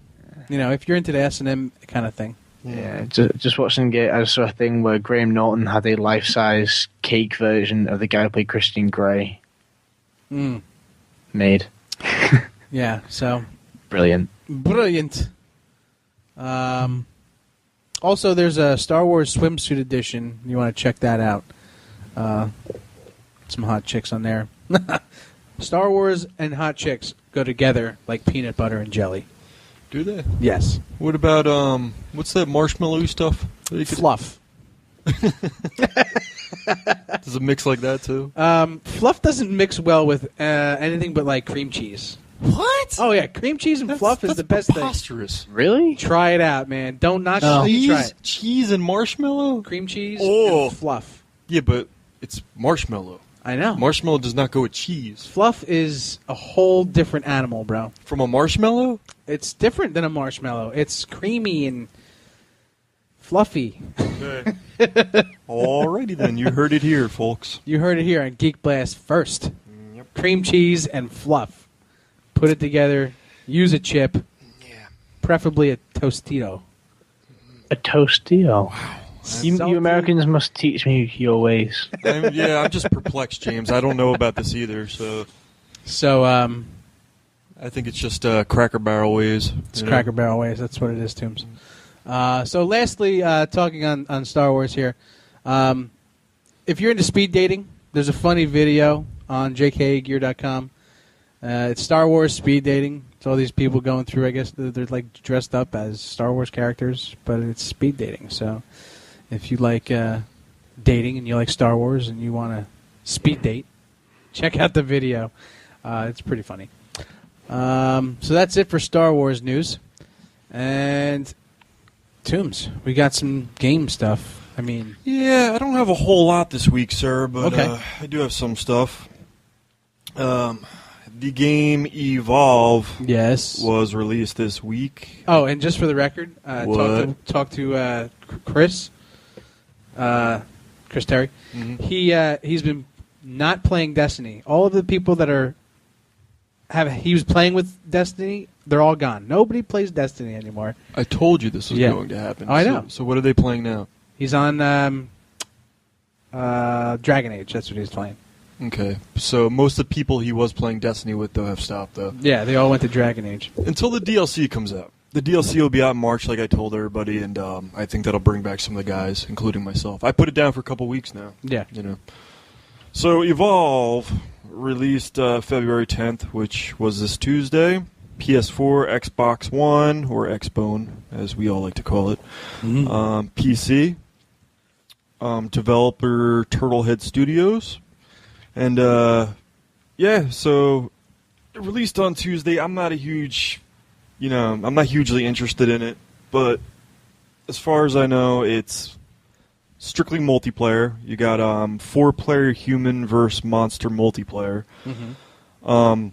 You know, if you're into the S&M kind of thing. Yeah, just watching it, I saw a thing where Graham Norton had a life-size cake version of the guy who played Christian Grey made. Yeah, so Brilliant. Also, there's a Star Wars swimsuit edition. You want to check that out. Some hot chicks on there. Star Wars and hot chicks go together like peanut butter and jelly. Do they? Yes. What about what's that marshmallow stuff? Fluff. Does it mix like that too? Fluff doesn't mix well with anything but like cream cheese. What? Oh yeah, cream cheese and fluff is the best preposterous. thing. Really? Try it out, man. Don't not No. try it. Cheese and marshmallow? Cream cheese Oh. and fluff. Yeah, but it's marshmallow. I know. Marshmallow does not go with cheese. Fluff is a whole different animal, bro. From a marshmallow? It's different than a marshmallow. It's creamy and fluffy. Okay. Alrighty then, you heard it here, folks. You heard it here on Geek Blast first. Yep. Cream cheese and fluff. Put it together. Use a chip. Yeah. Preferably a Tostito. A Tostito. Wow. You Americans must teach me your ways. I'm just perplexed, James. I don't know about this either, so So, I think it's just Cracker Barrel ways. it's Cracker Barrel ways. That's what it is, Toombs. So lastly, talking on Star Wars here. If you're into speed dating, there's a funny video on jkgear.com. It's Star Wars speed dating. It's all these people going through, I guess, they're like dressed up as Star Wars characters, but it's speed dating. So if you like dating and you like Star Wars and you want to speed date, check out the video. It's pretty funny. So that's it for Star Wars news. And Toombs, we got some game stuff. I mean... Yeah, I don't have a whole lot this week, sir, but Okay. I do have some stuff. The game Evolve Yes. was released this week. Oh, and just for the record, What? talk to Chris Terry. Mhm. He's been not playing Destiny. All of the people that he was playing with Destiny, they're all gone. Nobody plays Destiny anymore. I told you this was Yeah. going to happen. Oh, I know. So what are they playing now? He's on Dragon Age. That's what he's playing. Okay, so most of the people he was playing Destiny with, though, have stopped, though. Yeah, they all went to Dragon Age. Until the DLC comes out. The DLC will be out in March, like I told everybody, and I think that'll bring back some of the guys, including myself. I put it down for a couple weeks now. Yeah. You know. So Evolve released February 10th, which was this Tuesday. PS4, Xbox One, or Xbone, as we all like to call it. PC. Developer Turtlehead Studios. And, so it released on Tuesday. I'm not hugely interested in it, but as far as I know, it's strictly multiplayer. You got 4-player human versus monster multiplayer. It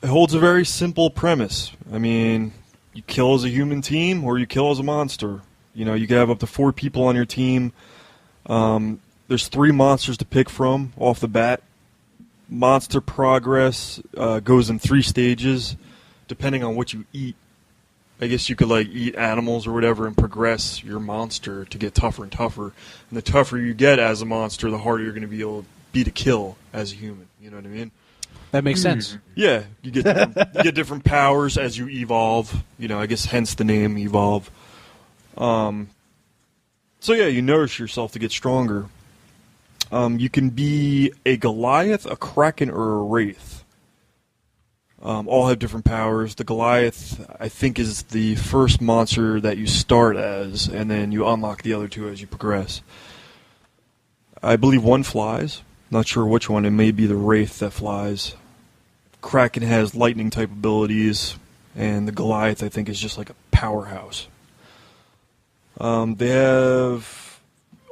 holds a very simple premise. I mean, you kill as a human team or you kill as a monster. You know, you can have up to 4 people on your team. There's 3 monsters to pick from off the bat. Monster progress goes in 3 stages, depending on what you eat. I guess you could eat animals or whatever and progress your monster to get tougher and tougher. And the tougher you get as a monster, the harder you're going to be able to be to kill as a human. You know what I mean? That makes sense. Yeah, you get different powers as you evolve. You know, I guess hence the name Evolve. So yeah, you nourish yourself to get stronger. You can be a Goliath, a Kraken, or a Wraith. All have different powers. The Goliath, I think, is the first monster that you start as, and then you unlock the other 2 as you progress. I believe one flies. Not sure which one. It may be the Wraith that flies. Kraken has lightning-type abilities, and the Goliath, I think, is just like a powerhouse. They have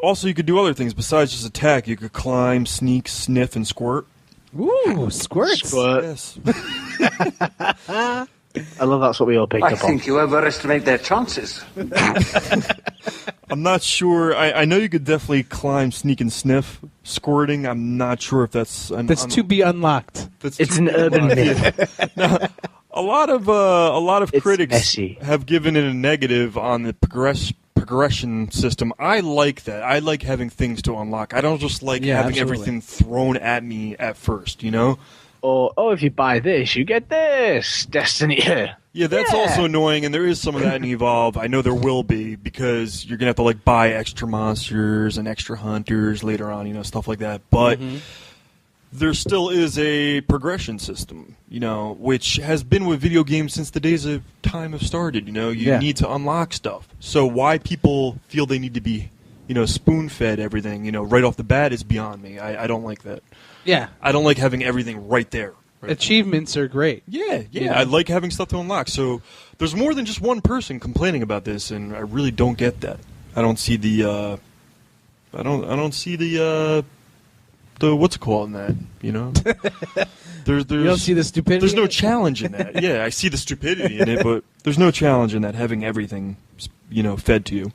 Also, you could do other things besides just attack. You could climb, sneak, sniff, and squirt. Ooh, squirts. Squirt. Yes. I love that's what we all picked I up on. think you overestimate their chances. I'm not sure. I know you could definitely climb, sneak, and sniff. Squirting, I'm not sure if that's... That's to be unlocked. It's an urban myth. Now, a lot of It's critics messy. have given it a negative on the progression system. I like that. I like having things to unlock. I don't just like having absolutely. everything thrown at me at first, you know? Or, if you buy this, you get this. Destiny. Yeah, that's also annoying, and there is some of that in Evolve. I know there will be, because you're going to have to buy extra monsters and extra hunters later on, stuff like that. But there still is a progression system, which has been with video games since the days of time have started. You need to unlock stuff. So why people feel they need to be, spoon-fed everything, right off the bat is beyond me. I don't like that. Yeah. I don't like having everything right there. Right. Achievements are great. Yeah. I like having stuff to unlock. So there's more than just one person complaining about this, and I really don't get that. I don't see the I don't see the what's it called in that, There's You don't see the stupidity? There's no challenge in that. Yeah, I see the stupidity in it, but there's no challenge in that, having everything, fed to you.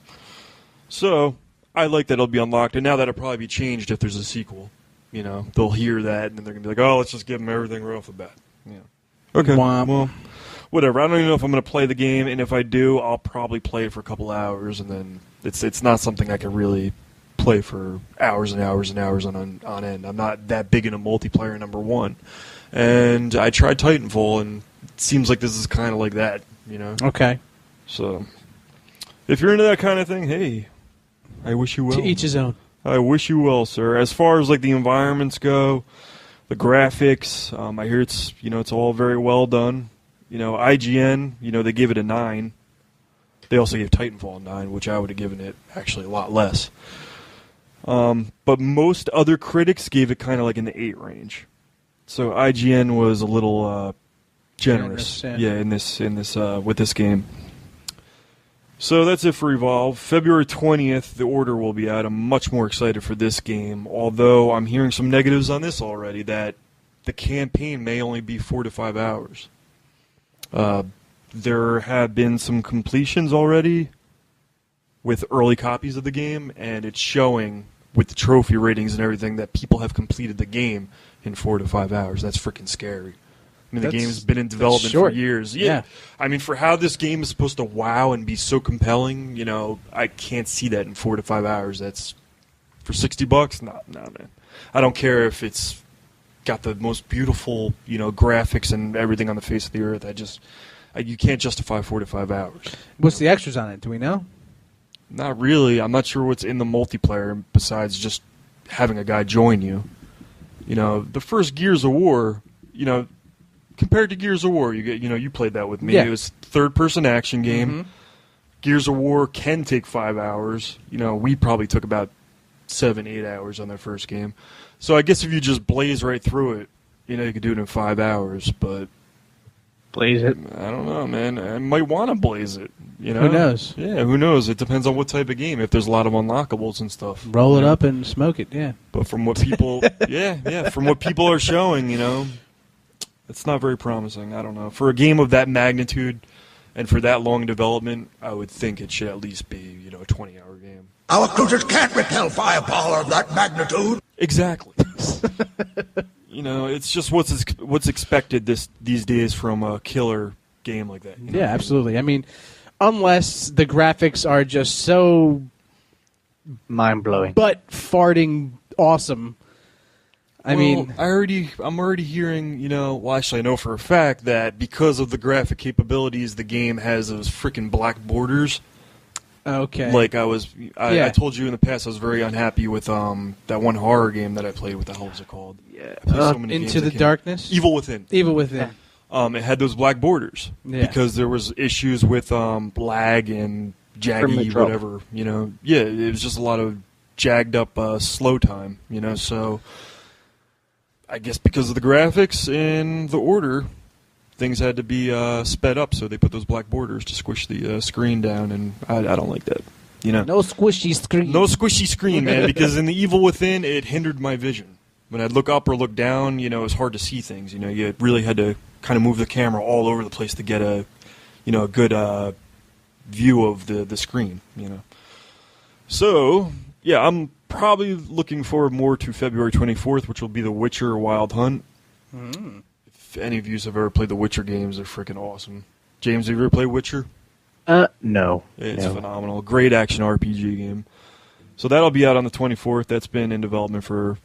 So I like that it'll be unlocked, and now that'll probably be changed if there's a sequel. They'll hear that, and then they're going to be like, oh, let's just give them everything right off the bat. Yeah. Okay, well, whatever. I don't even know if I'm going to play the game, and if I do, I'll probably play it for a couple hours, and then it's not something I can really play for hours and hours and hours on end. I'm not that big into multiplayer, number one. And I tried Titanfall, and it seems like this is kind of like that, Okay. So, if you're into that kind of thing, hey, I wish you well. To each his own. I wish you well, sir. As far as the environments go, the graphics, I hear it's it's all very well done. IGN, they gave it a 9. They also gave Titanfall a 9, which I would have given it actually a lot less. But most other critics gave it kind of in the 8 range. So IGN was a little generous, in this with this game. So that's it for Evolve. February 20th, the Order will be out. I'm much more excited for this game, although I'm hearing some negatives on this already, that the campaign may only be 4 to 5 hours. There have been some completions already with early copies of the game, and it's showing with the trophy ratings and everything that people have completed the game in 4 to 5 hours. That's freaking scary. The game's been in development for years. Yeah. I mean, for how this game is supposed to wow and be so compelling, I can't see that in 4 to 5 hours. That's for $60? No, man. I don't care if it's got the most beautiful, graphics and everything on the face of the earth. You can't justify 4 to 5 hours. What's the extras on it? Do we know? Not really. I'm not sure what's in the multiplayer besides just having a guy join you. The first Gears of War, compared to Gears of War, you get, you played that with me. Yeah. It was third-person action game. Gears of War can take 5 hours. We probably took about 7-8 hours on that first game. So I guess if you just blaze right through it, you could do it in 5 hours. But blaze it? I don't know, man. I might want to blaze it. Who knows? Yeah, who knows? It depends on what type of game. If there's a lot of unlockables and stuff, roll it up and smoke it. Yeah. But from what people, from what people are showing, it's not very promising. I don't know. For a game of that magnitude and for that long development, I would think it should at least be, a 20-hour game. Our cruisers can't repel firepower of that magnitude. Exactly. It's just what's expected these days from a killer game like that. Yeah, absolutely. I mean, unless the graphics are just so mind-blowing, butt farting awesome. I'm already hearing, actually I know for a fact that because of the graphic capabilities, the game has those freaking black borders. Okay. I told you in the past I was very unhappy with that one horror game that I played. What the hell was it called? Yeah. So many Into the games Darkness? Evil Within. Evil Within. It had those black borders because there was issues with lag and jaggy, whatever. It was just a lot of jagged up slow time. So I guess because of the graphics and the order, things had to be sped up, so they put those black borders to squish the screen down, and I don't like that. You know, No squishy screen. no squishy screen, man. Because in The Evil Within, it hindered my vision. When I'd look up or look down, you know, it was hard to see things. You know, you really had to kind of move the camera all over the place to get a good view of the screen. You know, so yeah, I'm probably looking forward more to February 24th, which will be The Witcher Wild Hunt. If any of you have ever played the Witcher games, they're freaking awesome. James, have you ever played Witcher? No. It's phenomenal. Great action RPG game. So that'll be out on the 24th. That's been in development for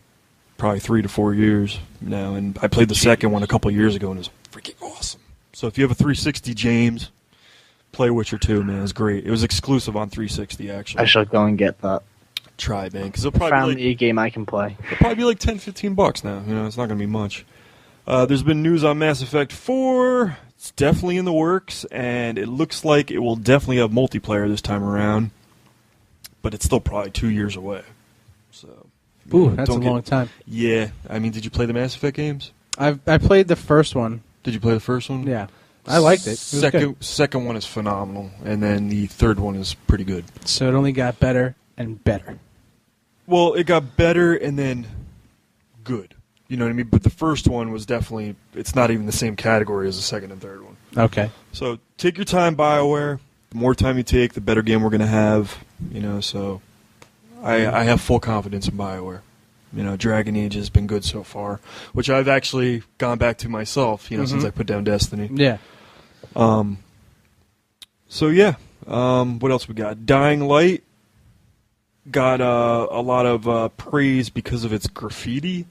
probably 3 to 4 years now, and I played the second one a couple years ago, and it was freaking awesome. So if you have a 360, James, play Witcher 2, man. It's great. It was exclusive on 360, actually. I shall go and get that. Try, man, because it'll probably Family game I can play. it'll probably be like $10-15 now. You know, it's not going to be much. There's been news on Mass Effect 4. It's definitely in the works, and it looks like it will definitely have multiplayer this time around, but it's still probably 2 years away. So, Ooh, that's a long time. Yeah, I mean, did you play the Mass Effect games? I played the first one. Did you play the first one? Yeah, I liked it. It was good. Second one is phenomenal, and then the third one is pretty good. So it only got better and better. Well, it got better and then good. You know what I mean? But the first one was definitely, it's not even the same category as the second and third one. Okay. So take your time, BioWare. The more time you take, the better game we're going to have. You know, so I have full confidence in BioWare. You know, Dragon Age has been good so far, which I've actually gone back to myself, you know, since I put down Destiny. Yeah. So, yeah. What else we got? Dying Light got a lot of praise because of its graffiti.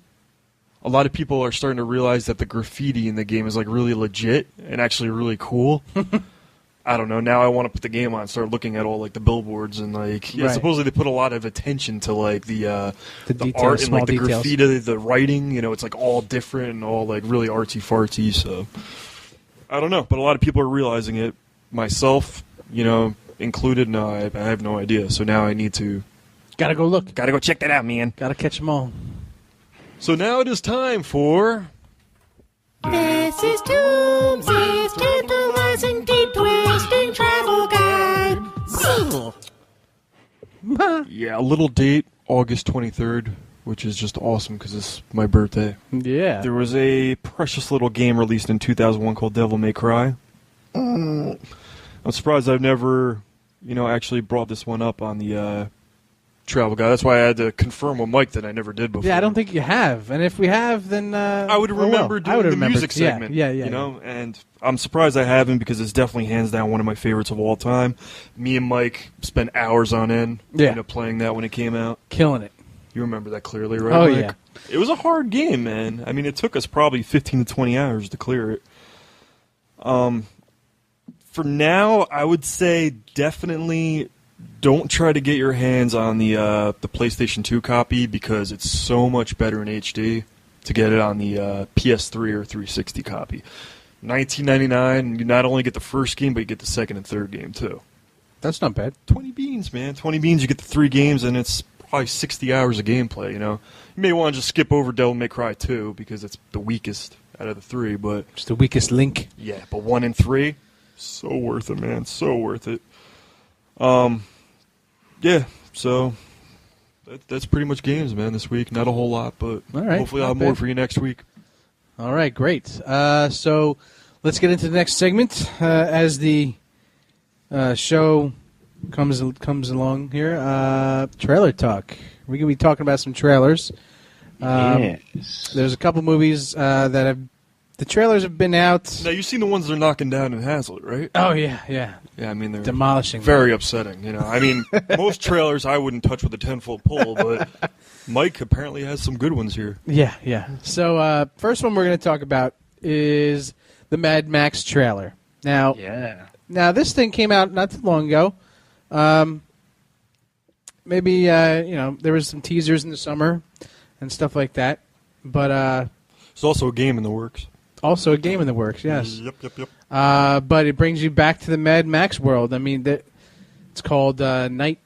A lot of people are starting to realize that the graffiti in the game is like really legit and actually really cool. I don't know. Now I want to put the game on and start looking at all like the billboards and like Right. supposedly they put a lot of attention to like the details, art and small like the details. graffiti, the writing. You know, it's like all different and all like really artsy fartsy. So I don't know, but a lot of people are realizing it. Myself, you know, included. No, I have no idea. So now I need to Gotta go look. gotta go check that out, man. Gotta catch them all. So now it is time for. This is Tombsy's tantalizing, deep twisting travel guide. Yeah, a little date, August 23rd, which is just awesome because it's my birthday. Yeah. There was a precious little game released in 2001 called Devil May Cry. I'm surprised I've never, you know, actually brought this one up on the travel guide. That's why I had to confirm with Mike that I never did before. Yeah, I don't think you have. And if we have, then I would remember doing the music segment. Yeah. You know, and I'm surprised I haven't because it's definitely hands down one of my favorites of all time. Me and Mike spent hours on end, Yeah. you know, playing that when it came out. Killing it. You remember that clearly, right? Oh, Mike? yeah. It was a hard game, man. I mean, it took us probably 15 to 20 hours to clear it. For now, I would say definitely don't try to get your hands on the PlayStation 2 copy because it's so much better in HD to get it on the PS3 or 360 copy. $19.99, you not only get the first game, but you get the second and third game, too. That's not bad. 20 beans, man. 20 beans, you get the 3 games, and it's probably 60 hours of gameplay, you know. You may want to just skip over Devil May Cry 2 because it's the weakest out of the 3, but... It's the weakest link. Yeah, but 1 and 3, so worth it, man. So worth it. Yeah, so that's pretty much games, man, this week. Not a whole lot, but All right, hopefully I'll have not more bad. for you next week. All right, great. So let's get into the next segment as the show comes along here. Trailer talk. We're going to be talking about some trailers. Yes. There's a couple movies that have... The trailers have been out. Now, you've seen the ones they're knocking down in Hazlitt, right? Oh, yeah. Yeah, I mean, they're Demolishing. very upsetting, you know. I mean, most trailers I wouldn't touch with a 10-foot pole, but Mike apparently has some good ones here. Yeah. So first one we're going to talk about is the Mad Max trailer. Now, this thing came out not too long ago. Maybe there was some teasers in the summer and stuff like that, but There's also a game in the works. also a game in the works. Yes. Yep. But it brings you back to the Mad Max world. I mean, it's called Night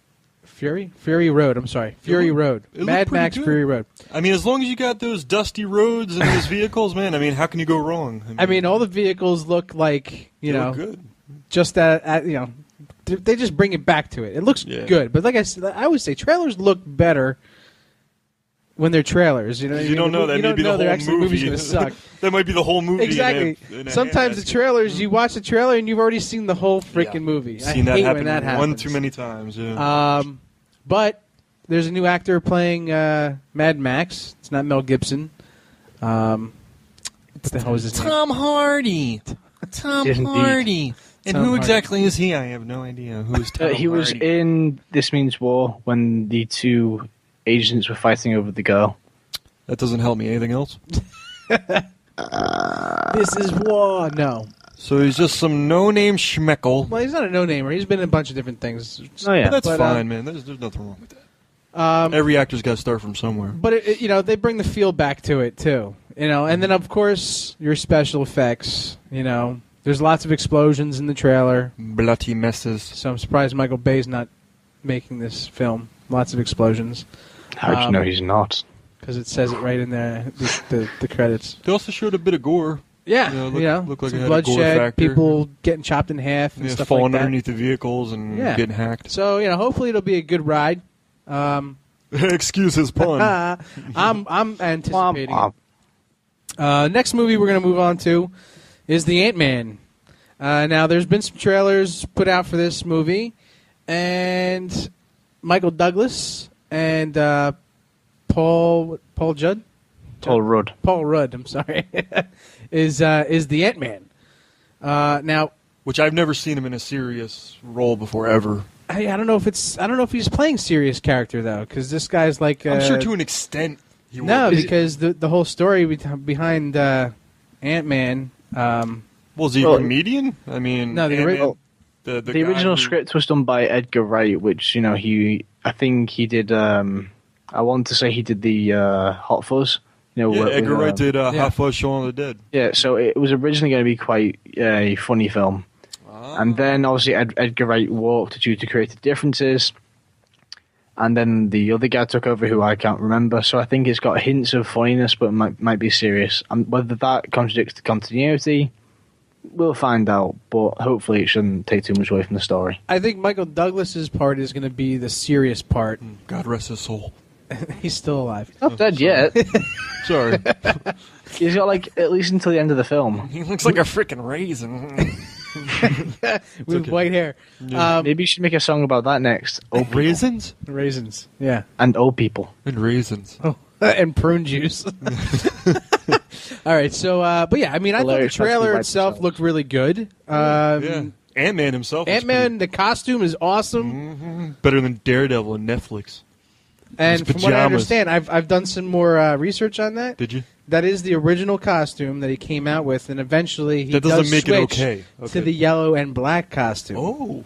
Fury Road. I'm sorry, Fury Road. it looked Mad pretty Max good. Fury Road. I mean, as long as you got those dusty roads and those vehicles, man, I mean, how can you go wrong? I mean, all the vehicles look like they look good. just at they just bring it back to it. It looks Yeah. good, but like I said, I always say trailers look better when they're trailers. You know, You don't know that you may don't be know the they're whole actually movie. movie's going to suck. That might be the whole movie. Exactly. In a Sometimes the handbasket. trailers, you watch the trailer and you've already seen the whole freaking movie. Seen I that hate happen when that happens. one too many times. Yeah. But there's a new actor playing Mad Max. It's not Mel Gibson. What the hell is his name? Tom Hardy. Tom Yes, indeed. Hardy. And Tom who Hardy. exactly is he? I have no idea. Who's Tom He was Hardy? in This Means War when the two agents were fighting over the girl. That doesn't help me. Anything else? This is war. No. So he's just some no-name schmeckle. Well, he's not a no-namer. He's been in a bunch of different things. Oh, yeah. But that's But, fine, man. There's nothing wrong with that. Every actor's got to start from somewhere. But they bring the feel back to it too. And then of course your special effects. There's lots of explosions in the trailer. Bloody messes. So I'm surprised Michael Bay's not making this film. Lots of explosions. How'd you know he's not? Because it says it right in there, the credits. They also showed a bit of gore. Yeah, looked like some it had a gore bloodshed, factor. people getting chopped in half and stuff falling like that. underneath the vehicles and Yeah. getting hacked. So hopefully it'll be a good ride. Excuse his pun. I'm anticipating it. Next movie we're going to move on to is the Ant-Man. Now, there's been some trailers put out for this movie, and Michael Douglas and Paul Rudd. Paul Rudd, I'm sorry, is the Ant-Man. Now, Which I've never seen him in a serious role before, ever. I don't know if he's playing serious character though, because this guy's like I'm sure to an extent he no, will. because the whole story behind Ant-Man. Was he a comedian? I mean, No, the Ant-Man, ori- the The guy original who- script was done by Edgar Wright, which I think he did. I want to say he did the Hot Fuzz. Yeah, Edgar Wright did yeah. Hot Fuzz Shaun of the Dead. Yeah, so it was originally going to be quite a funny film. And then obviously Edgar Wright walked due to creative differences. And then the other guy took over, who I can't remember. So I think it's got hints of funniness, but it might be serious. And whether that contradicts the continuity, we'll find out. But hopefully it shouldn't take too much away from the story. I think Michael Douglas's part is going to be the serious part. God rest his soul. He's still alive. Not dead yet. Sorry. He's got at least until the end of the film. He looks like a freaking raisin. With white hair. Maybe you should make a song about that next. Old people. Raisins? Raisins. Yeah. And old people. And raisins. Oh, and prune juice. All right. So, but yeah, I mean, I thought the Hilarious, trailer actually, itself right looked really good. Yeah. Ant-Man himself was Ant-Man, the costume is awesome. pretty- better than Daredevil and Netflix. And His from what I pajamas. understand, I've done some more research on that. Did you? That is the original costume that he came out with, and eventually he That doesn't does make it switch okay. to the yellow and black costume. Oh.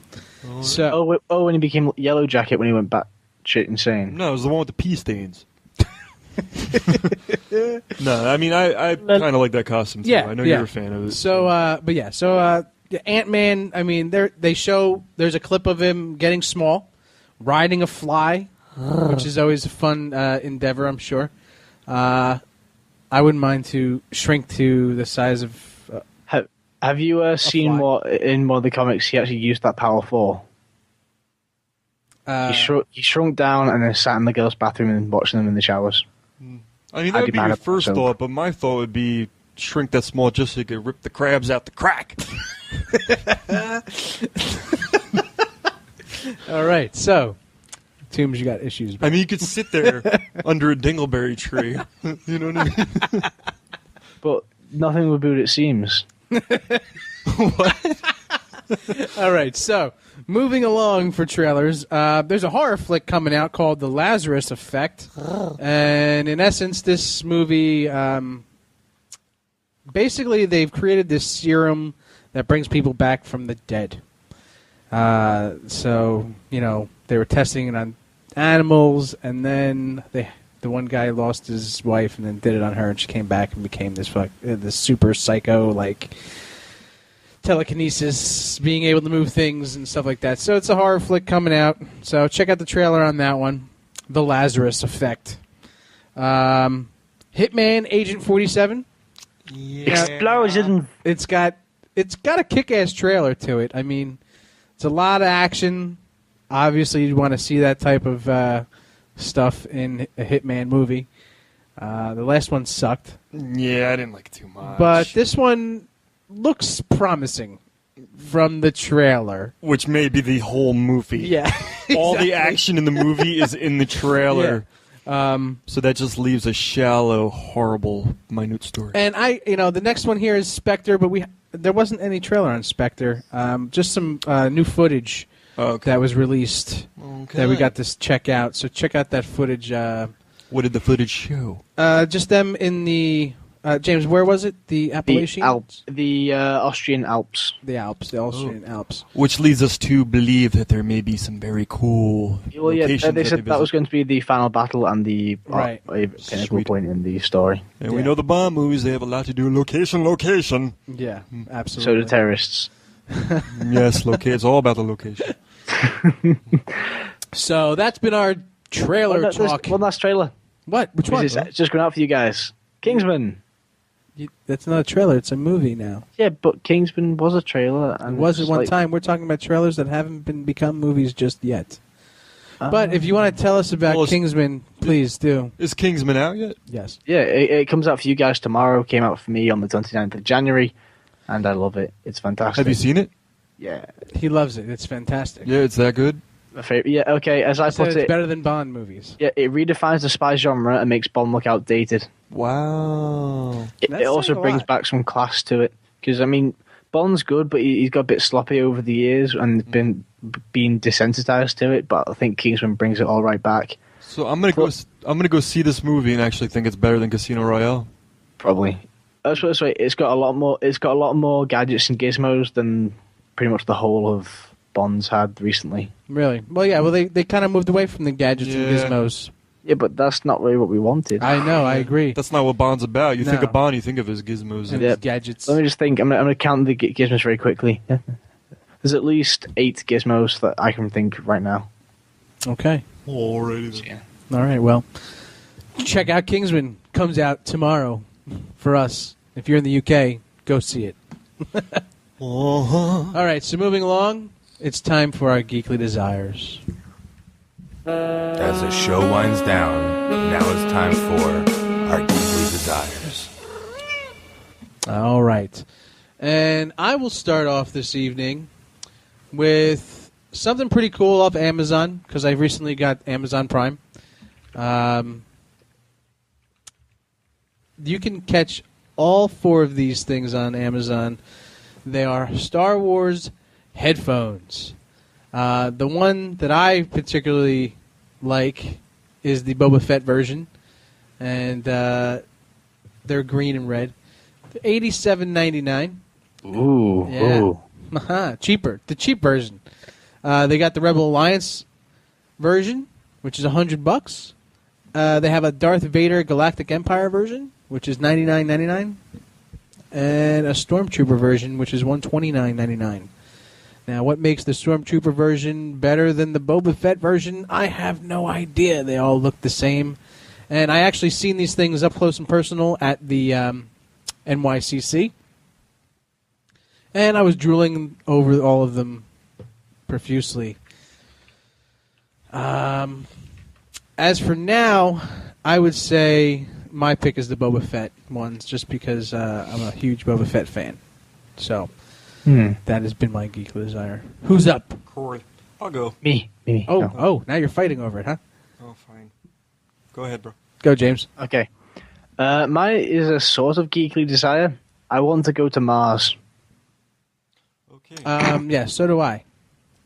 So When he became Yellow Jacket when he went back shit insane. No, it was the one with the pee stains. No, I mean, I kind of like that costume, too. yeah, I know yeah. you're a fan of it. So, Ant-Man. I mean, there's a clip of him getting small, riding a fly, which is always a fun endeavor, I'm sure. I wouldn't mind to shrink to the size of. Have you seen fly. what in one of the comics he actually used that power for? He shrunk down and then sat in the girls' bathroom and watched them in the showers. I mean, that would be your demand first so. thought, but my thought would be shrink that small just so you could rip the crabs out the crack. All right, so Toombs, you got issues. I mean, you could sit there under a dingleberry tree. You know what I mean? But nothing would boot, it seems. All right, so moving along for trailers, there's a horror flick coming out called The Lazarus Effect, and in essence, this movie, basically, they've created this serum that brings people back from the dead. So they were testing it on animals, and then the one guy lost his wife, and then did it on her, and she came back and became this super psycho telekinesis, being able to move things and stuff like that. So it's a horror flick coming out. So check out the trailer on that one. The Lazarus Effect. Hitman Agent 47. Explosion. It's got a kick-ass trailer to it. I mean, It's a lot of action. Obviously, you'd want to see that type of stuff in a Hitman movie. The last one sucked. Yeah, I didn't like it too much. But this one looks promising from the trailer. Which may be the whole movie. Yeah. All the exactly. action in the movie is in the trailer. Yeah. So that just leaves a shallow, horrible, minute story. And the next one here is Spectre, but there wasn't any trailer on Spectre. Just some new footage that was released that we got to check out. So check out that footage. What did the footage show? Just them in the James. Where was it? The Appalachian Alps, the Austrian Alps. The Austrian Alps. Which leads us to believe that there may be some very cool Well, yeah, locations they said that was going to be the final battle and the pinnacle point in the story. And we know the Bond movies, they have a lot to do location. Yeah, absolutely. So do terrorists. Yes, it's all about the location. So that's been our trailer talk. One last trailer. What? Which one? It's just going out for you guys. Kingsman. That's not a trailer. It's a movie now. Yeah, but Kingsman was a trailer. And it was at one time. We're talking about trailers that haven't become movies just yet. But if you want to tell us about Kingsman, please do. Is Kingsman out yet? Yes. Yeah, it comes out for you guys tomorrow. Came out for me on the 29th of January, and I love it. It's fantastic. Have you seen it? Yeah. He loves it. It's fantastic. Yeah, it's that good? My favorite. Yeah, okay, as I put it's it... better than Bond movies. Yeah, it redefines the spy genre and makes Bond look outdated. Wow. It also brings back some class to it. Because, Bond's good, but he's got a bit sloppy over the years and been desensitized to it, but I think Kingsman brings it all right back. So I'm gonna go see this movie and actually think it's better than Casino Royale. Probably. That's what it's got a lot more gadgets and gizmos than pretty much the whole of Bond's had recently. Really? Well, yeah. Well, they kind of moved away from the gadgets and gizmos. Yeah, but that's not really what we wanted. I know. I agree. That's not what Bond's about. You think No. of Bond, you think of his gizmos And his gadgets. Let me just think. I'm going to count the gizmos very quickly. Yeah. There's at least 8 gizmos that I can think right now. Okay. Alrighty then. Yeah. All right. Well, check out Kingsman. Comes out tomorrow for us. If you're in the UK, go see it. All right. So moving along, it's time for our Geekly Desires. As the show winds down, now it's time for our Geekly Desires. All right. And I will start off this evening with something pretty cool off Amazon, because I recently got Amazon Prime. You can catch all 4 of these things on Amazon. They are Star Wars headphones. The one that I particularly like is the Boba Fett version, and they're green and red. They're $87.99. Ooh, yeah. ooh. Cheaper. The cheap version. They got the Rebel Alliance version, which is $100. They have a Darth Vader Galactic Empire version, which is $99.99, and a Stormtrooper version, which is $129.99. Now, what makes the Stormtrooper version better than the Boba Fett version? I have no idea. They all look the same. And I actually seen these things up close and personal at the NYCC. And I was drooling over all of them profusely. As for now, I would say my pick is the Boba Fett ones, just because I'm a huge Boba Fett fan. So... that has been my Geekly Desire. Who's up? Corey. I'll go. Me. Oh, now you're fighting over it, huh? Oh, fine. Go ahead, bro. Go, James. Okay. Mine is a sort of geekly desire. I want to go to Mars. Okay. Yeah, so do I.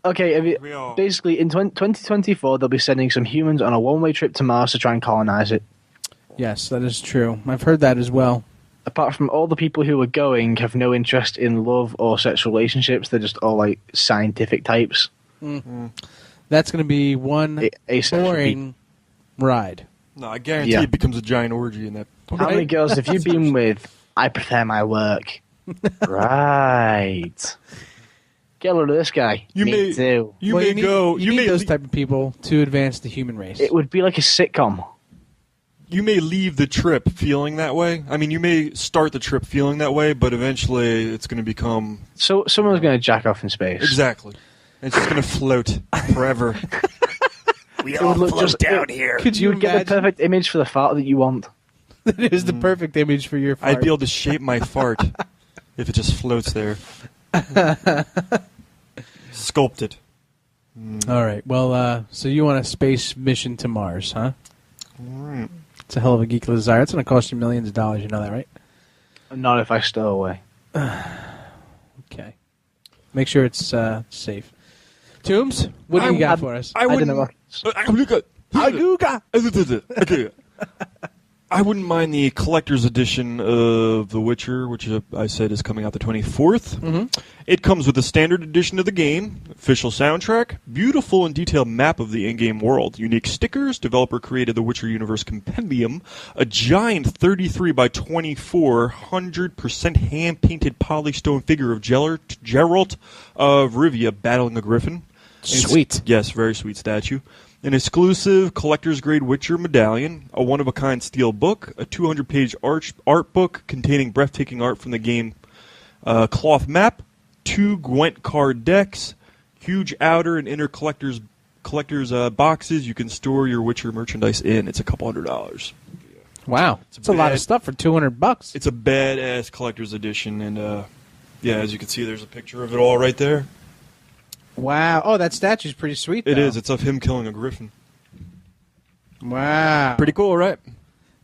Okay, We all- basically, in 2024, they'll be sending some humans on a one-way trip to Mars to try and colonize it. Yes, that is true. I've heard that as well. Apart from all the people who are going have no interest in love or sexual relationships, they're just all like scientific types. That's going to be one Asexual boring ride. No, I guarantee Yeah. it becomes a giant orgy in that. How many girls have you been with? I prefer my work. Right. Get a load of this guy. You Me may- too. You Well, may go. You You need may. those type of people to advance the human race. It would be like a sitcom. You may leave the trip feeling that way. I mean, you may start the trip feeling that way, but eventually it's going to become So someone's going to jack off in space. exactly. It's just going to float forever. We all float down here. Could you Get the imagine? perfect image for the fart that you want. That is the perfect image for your fart. I'd be able to shape my fart if it just floats there. Sculpt it. All right. Well, so you want a space mission to Mars, huh? It's a hell of a geek desire. It's going to cost you millions of dollars. You know that, right? Not if I stow away. Okay. Make sure it's safe. Tombs, what do you got for us? I don't know. I wouldn't mind the collector's edition of The Witcher, which I said is coming out the 24th. Mm-hmm. It comes with a standard edition of the game, official soundtrack, beautiful and detailed map of the in-game world, unique stickers, developer created the Witcher Universe Compendium, a giant 33 by 24, 100% hand-painted polystone figure of Geralt of Rivia battling a griffin. Sweet. Yes, very sweet statue. An exclusive collector's-grade Witcher medallion, a one-of-a-kind steel book, a 200-page art book containing breathtaking art from the game cloth map, 2 Gwent card decks, huge outer and inner collector's boxes you can store your Witcher merchandise in. It's a couple $100. Wow. It's a lot of stuff for $200. It's a badass collector's edition, and yeah, as you can see, there's a picture of it all right there. Wow. Oh, that statue's pretty sweet, though. It is. It's of him killing a griffin. Wow. Pretty cool, right?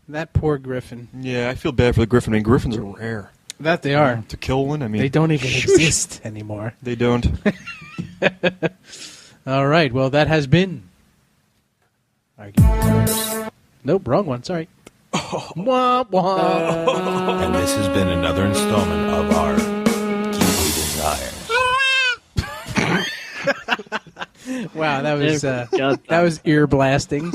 That poor griffin. Yeah, I feel bad for the griffin. I mean, griffins are rare. That they are. To kill one, I mean... They don't even exist anymore. They don't. All right. Well, that has been... Nope, wrong one. Sorry. Wah, wah. And this has been another installment of our Geekly Desire. Wow, that was ear blasting.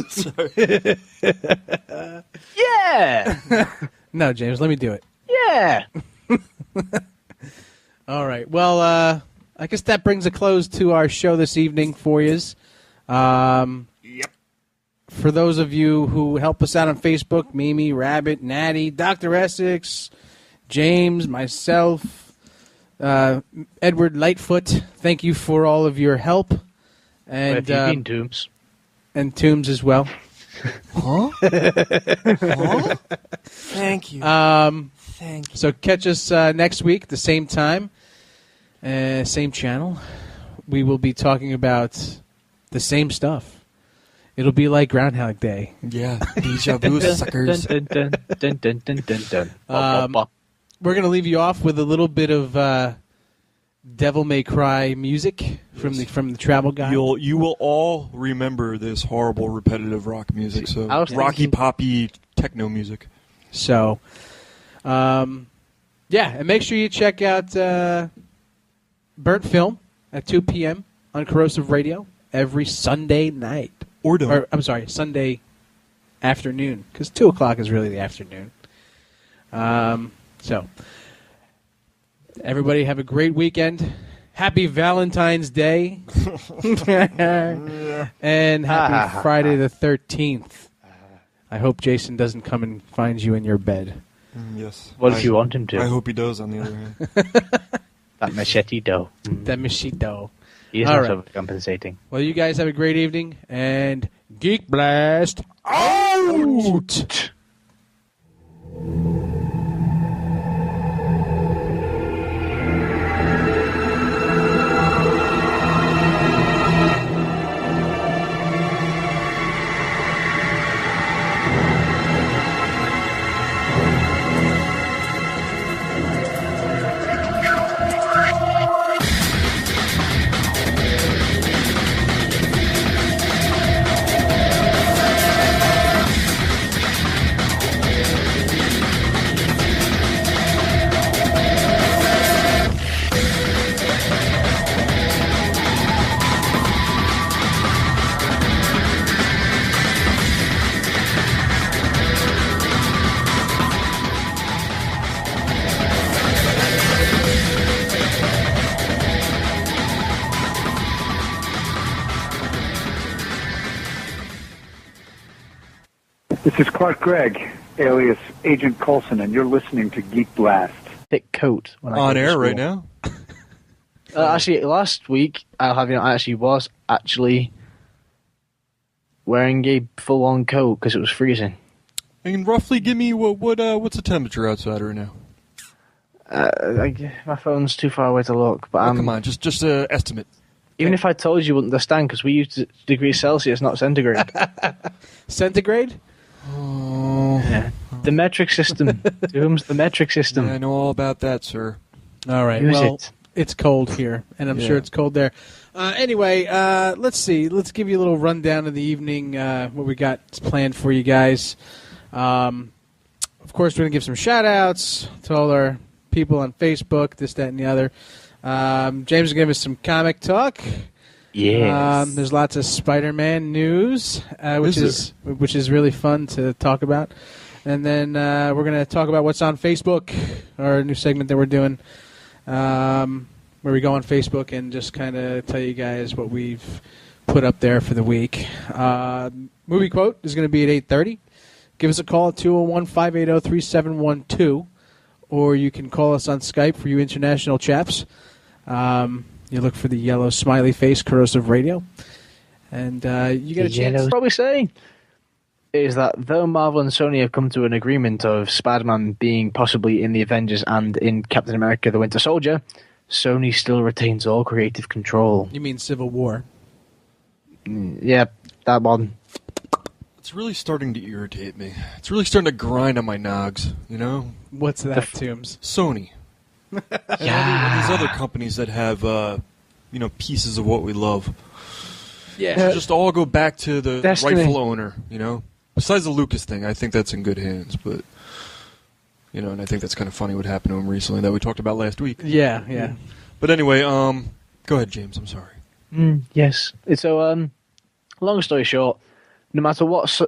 Yeah! No, James, let me do it. Yeah! All right. Well, I guess that brings a close to our show this evening for yous. Yep. For those of you who help us out on Facebook, Mimi, Rabbit, Natty, Dr. Essex, James, myself, Edward Lightfoot, thank you for all of your help. And Where have you been, Tombs? And Tombs as well. Huh? Huh? Thank you. Thank you. So catch us next week, the same time, same channel. We will be talking about the same stuff. It'll be like Groundhog Day. Yeah, deja vu suckers. We're going to leave you off with a little bit of Devil May Cry music from the Travel Guide. You will all remember this horrible, repetitive rock music. So rocky, poppy, techno music. So, yeah, and make sure you check out Burnt Film at 2 p.m. on Corrosive Radio every Sunday night. I'm sorry, Sunday afternoon, because 2 o'clock is really the afternoon. So, everybody have a great weekend. Happy Valentine's Day. And happy Friday the 13th. I hope Jason doesn't come and find you in your bed. Yes. What if you want him to? I hope he does, on the other hand. That machete-do. That machito. He is All not right. overcompensating. Well, you guys have a great evening, and Geek Blast out! This is Clark Gregg, alias Agent Coulson, and you're listening to Geek Blast. Thick coat. On air right now. Actually, last week, I actually was wearing a full-on coat because it was freezing. And roughly give me what's the temperature outside right now? My phone's too far away to look. But come on, just an estimate. Even if I told you, you wouldn't understand because we use degrees Celsius, not centigrade. Centigrade? Oh. Yeah. The metric system. Doom's the metric system. Yeah, I know all about that, sir. All right. Use well, it. It's cold here, and I'm sure it's cold there. Anyway, let's see. Let's give you a little rundown of the evening, what we got planned for you guys. Of course, we're going to give some shout-outs to all our people on Facebook, this, that, and the other. James will give us some comic talk. Yes. There's lots of Spider-Man news, which is really fun to talk about. And then we're going to talk about what's on Facebook, our new segment that we're doing, where we go on Facebook and just kind of tell you guys what we've put up there for the week. Movie quote is going to be at 8:30. Give us a call at 201-580-3712, or you can call us on Skype for you international chaps. You look for the yellow smiley face, Corrosive Radio, and you get a chance. What we say is that though Marvel and Sony have come to an agreement of Spider-Man being possibly in the Avengers and in Captain America: The Winter Soldier, Sony still retains all creative control. You mean Civil War? Yeah, that one. It's really starting to irritate me. It's really starting to grind on my nogs, you know? What's that, Toombs? Sony. And these other companies that have, pieces of what we love. Yeah. So just all go back to the Destiny. rightful owner, you know? Besides the Lucas thing, I think that's in good hands, but, and I think that's kind of funny what happened to him recently that we talked about last week. Yeah. But anyway, go ahead, James, I'm sorry. Yes. So, long story short, no matter what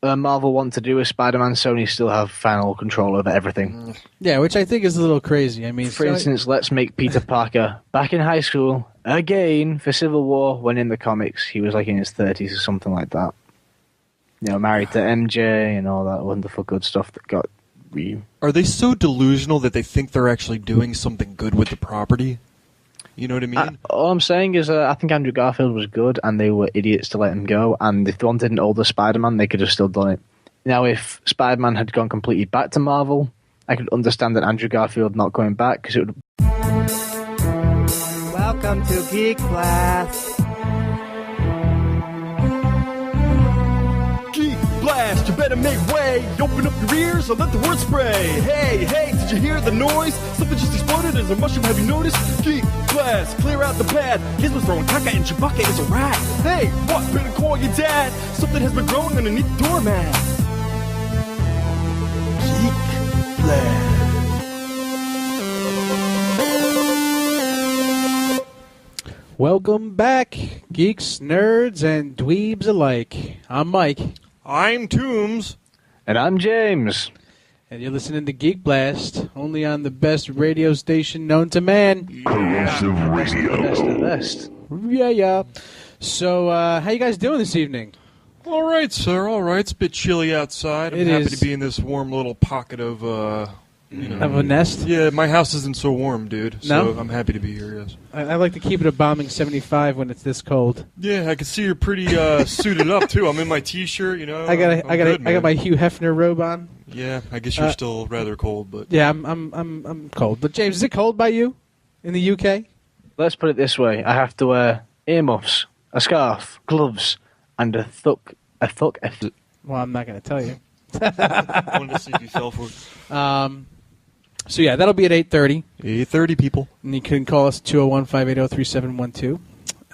Marvel want to do with Spider-Man, Sony still have final control over everything. Yeah, which I think is a little crazy. I mean, for instance, let's make Peter Parker back in high school again for Civil War, when in the comics he was like in his 30s or something like that. Married to MJ and all that wonderful good stuff that got... Are they so delusional that they think they're actually doing something good with the property? You know what I mean? All I'm saying is I think Andrew Garfield was good, and they were idiots to let him go. And if they wanted an older Spider-Man, they could have still done it. Now, if Spider-Man had gone completely back to Marvel, I could understand that Andrew Garfield not going back, because it would... Welcome to Geek Blast. Geek Blast, you better make way. Open up your ears and let the word spray. Hey, did you hear the noise? Something just exploded as a mushroom, have you noticed? Geek Blast, clear out the pad. Gizmo's throwing caca and Chewbacca is a rat. Hey, what? Better call your dad. Something has been growing underneath the doormat. Geek Blast. welcome back, geeks, nerds, and dweebs alike. I'm Mike. I'm Toombs. And I'm James. And you're listening to Geek Blast, only on the best radio station known to man. Corrosive Radio. Best of the best. Yeah. So, how you guys doing this evening? All right, sir. All right. It's a bit chilly outside. I'm happy is. to be in this warm little pocket of, Of a nest? Yeah, my house isn't so warm, dude. So No? I'm happy to be here, yes. I like to keep it a bombing 75 when it's this cold. Yeah, I can see you're pretty suited up, too. I'm in my T-shirt, you know. I got good, my Hugh Hefner robe on. Yeah, I guess you're still rather cold, but... Yeah, I'm cold. But, James, is it cold by you in the UK? Let's put it this way. I have to wear earmuffs, a scarf, gloves, and a thuck. Well, I'm not going to tell you. I wanted to see if you fell for it. So, yeah, that'll be at 8:30. 8:30, people. And you can call us at 201-580-3712.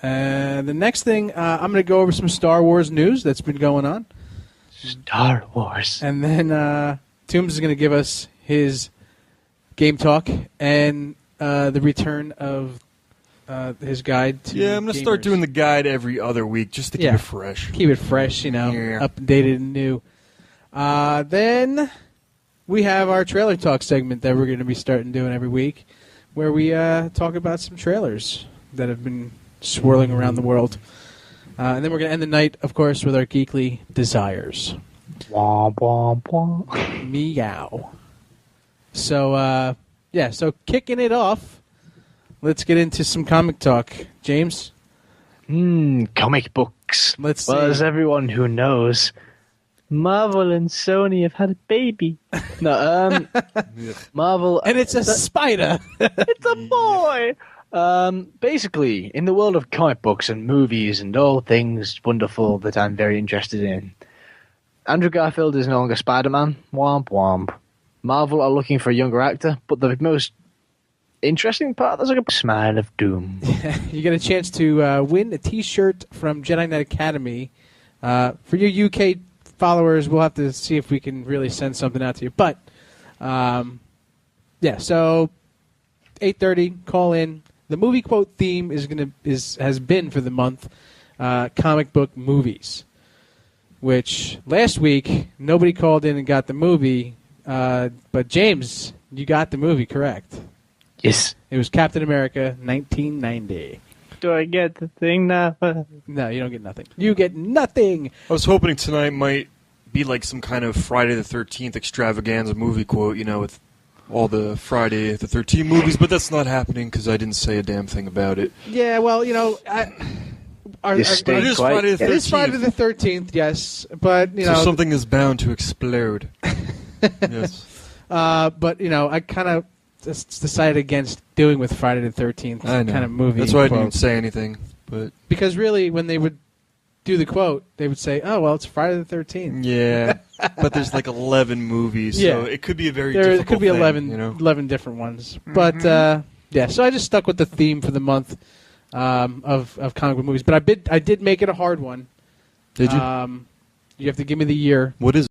The next thing, I'm going to go over some Star Wars news that's been going on. Star Wars. And then Toombs is going to give us his game talk and the return of his guide to Yeah, I'm going to start gamers. doing the guide every other week just to keep it fresh. Keep it fresh, updated and new. Then we have our trailer talk segment that we're going to be starting doing every week, where we talk about some trailers that have been swirling around the world. And then we're going to end the night, of course, with our geekly desires. Wah, wah, wah. Meow. So, so kicking it off, let's get into some comic talk. James? Comic books. Let's see. Well, as everyone who knows, Marvel and Sony have had a baby. No, Marvel... And it's a spider. It's a boy! Basically, in the world of comic books and movies and all things wonderful that I'm very interested in, Andrew Garfield is no longer Spider-Man. Womp womp. Marvel are looking for a younger actor, but the most interesting part, there's like a smile of doom. You get a chance to win a T-shirt from Jedi Knight Academy. For your UK followers, we'll have to see if we can really send something out to you. But, yeah, so 8:30, call in. The movie quote theme has been for the month comic book movies, which last week nobody called in and got the movie, but James, you got the movie correct. Yes. It was Captain America, 1990. Do I get the thing now? No, you don't get nothing. You get nothing. I was hoping tonight might be like some kind of Friday the 13th extravaganza movie quote, with all the Friday the 13th movies, but that's not happening because I didn't say a damn thing about it. Yeah, well, it is Friday the 13th. It is Friday the 13th, yes, but so something is bound to explode. Yes. But I kind of decided against doing with Friday the 13th kind of movie. That's why I didn't even say anything. But because really, when they would do the quote, they would say, "Oh, well, it's Friday the 13th." Yeah, but there's like 11 movies, so it could be a very difficult It could be thing, 11 different ones. But yeah, so I just stuck with the theme for the month of comic book movies. But I did make it a hard one. Did you? You have to give me the year. What is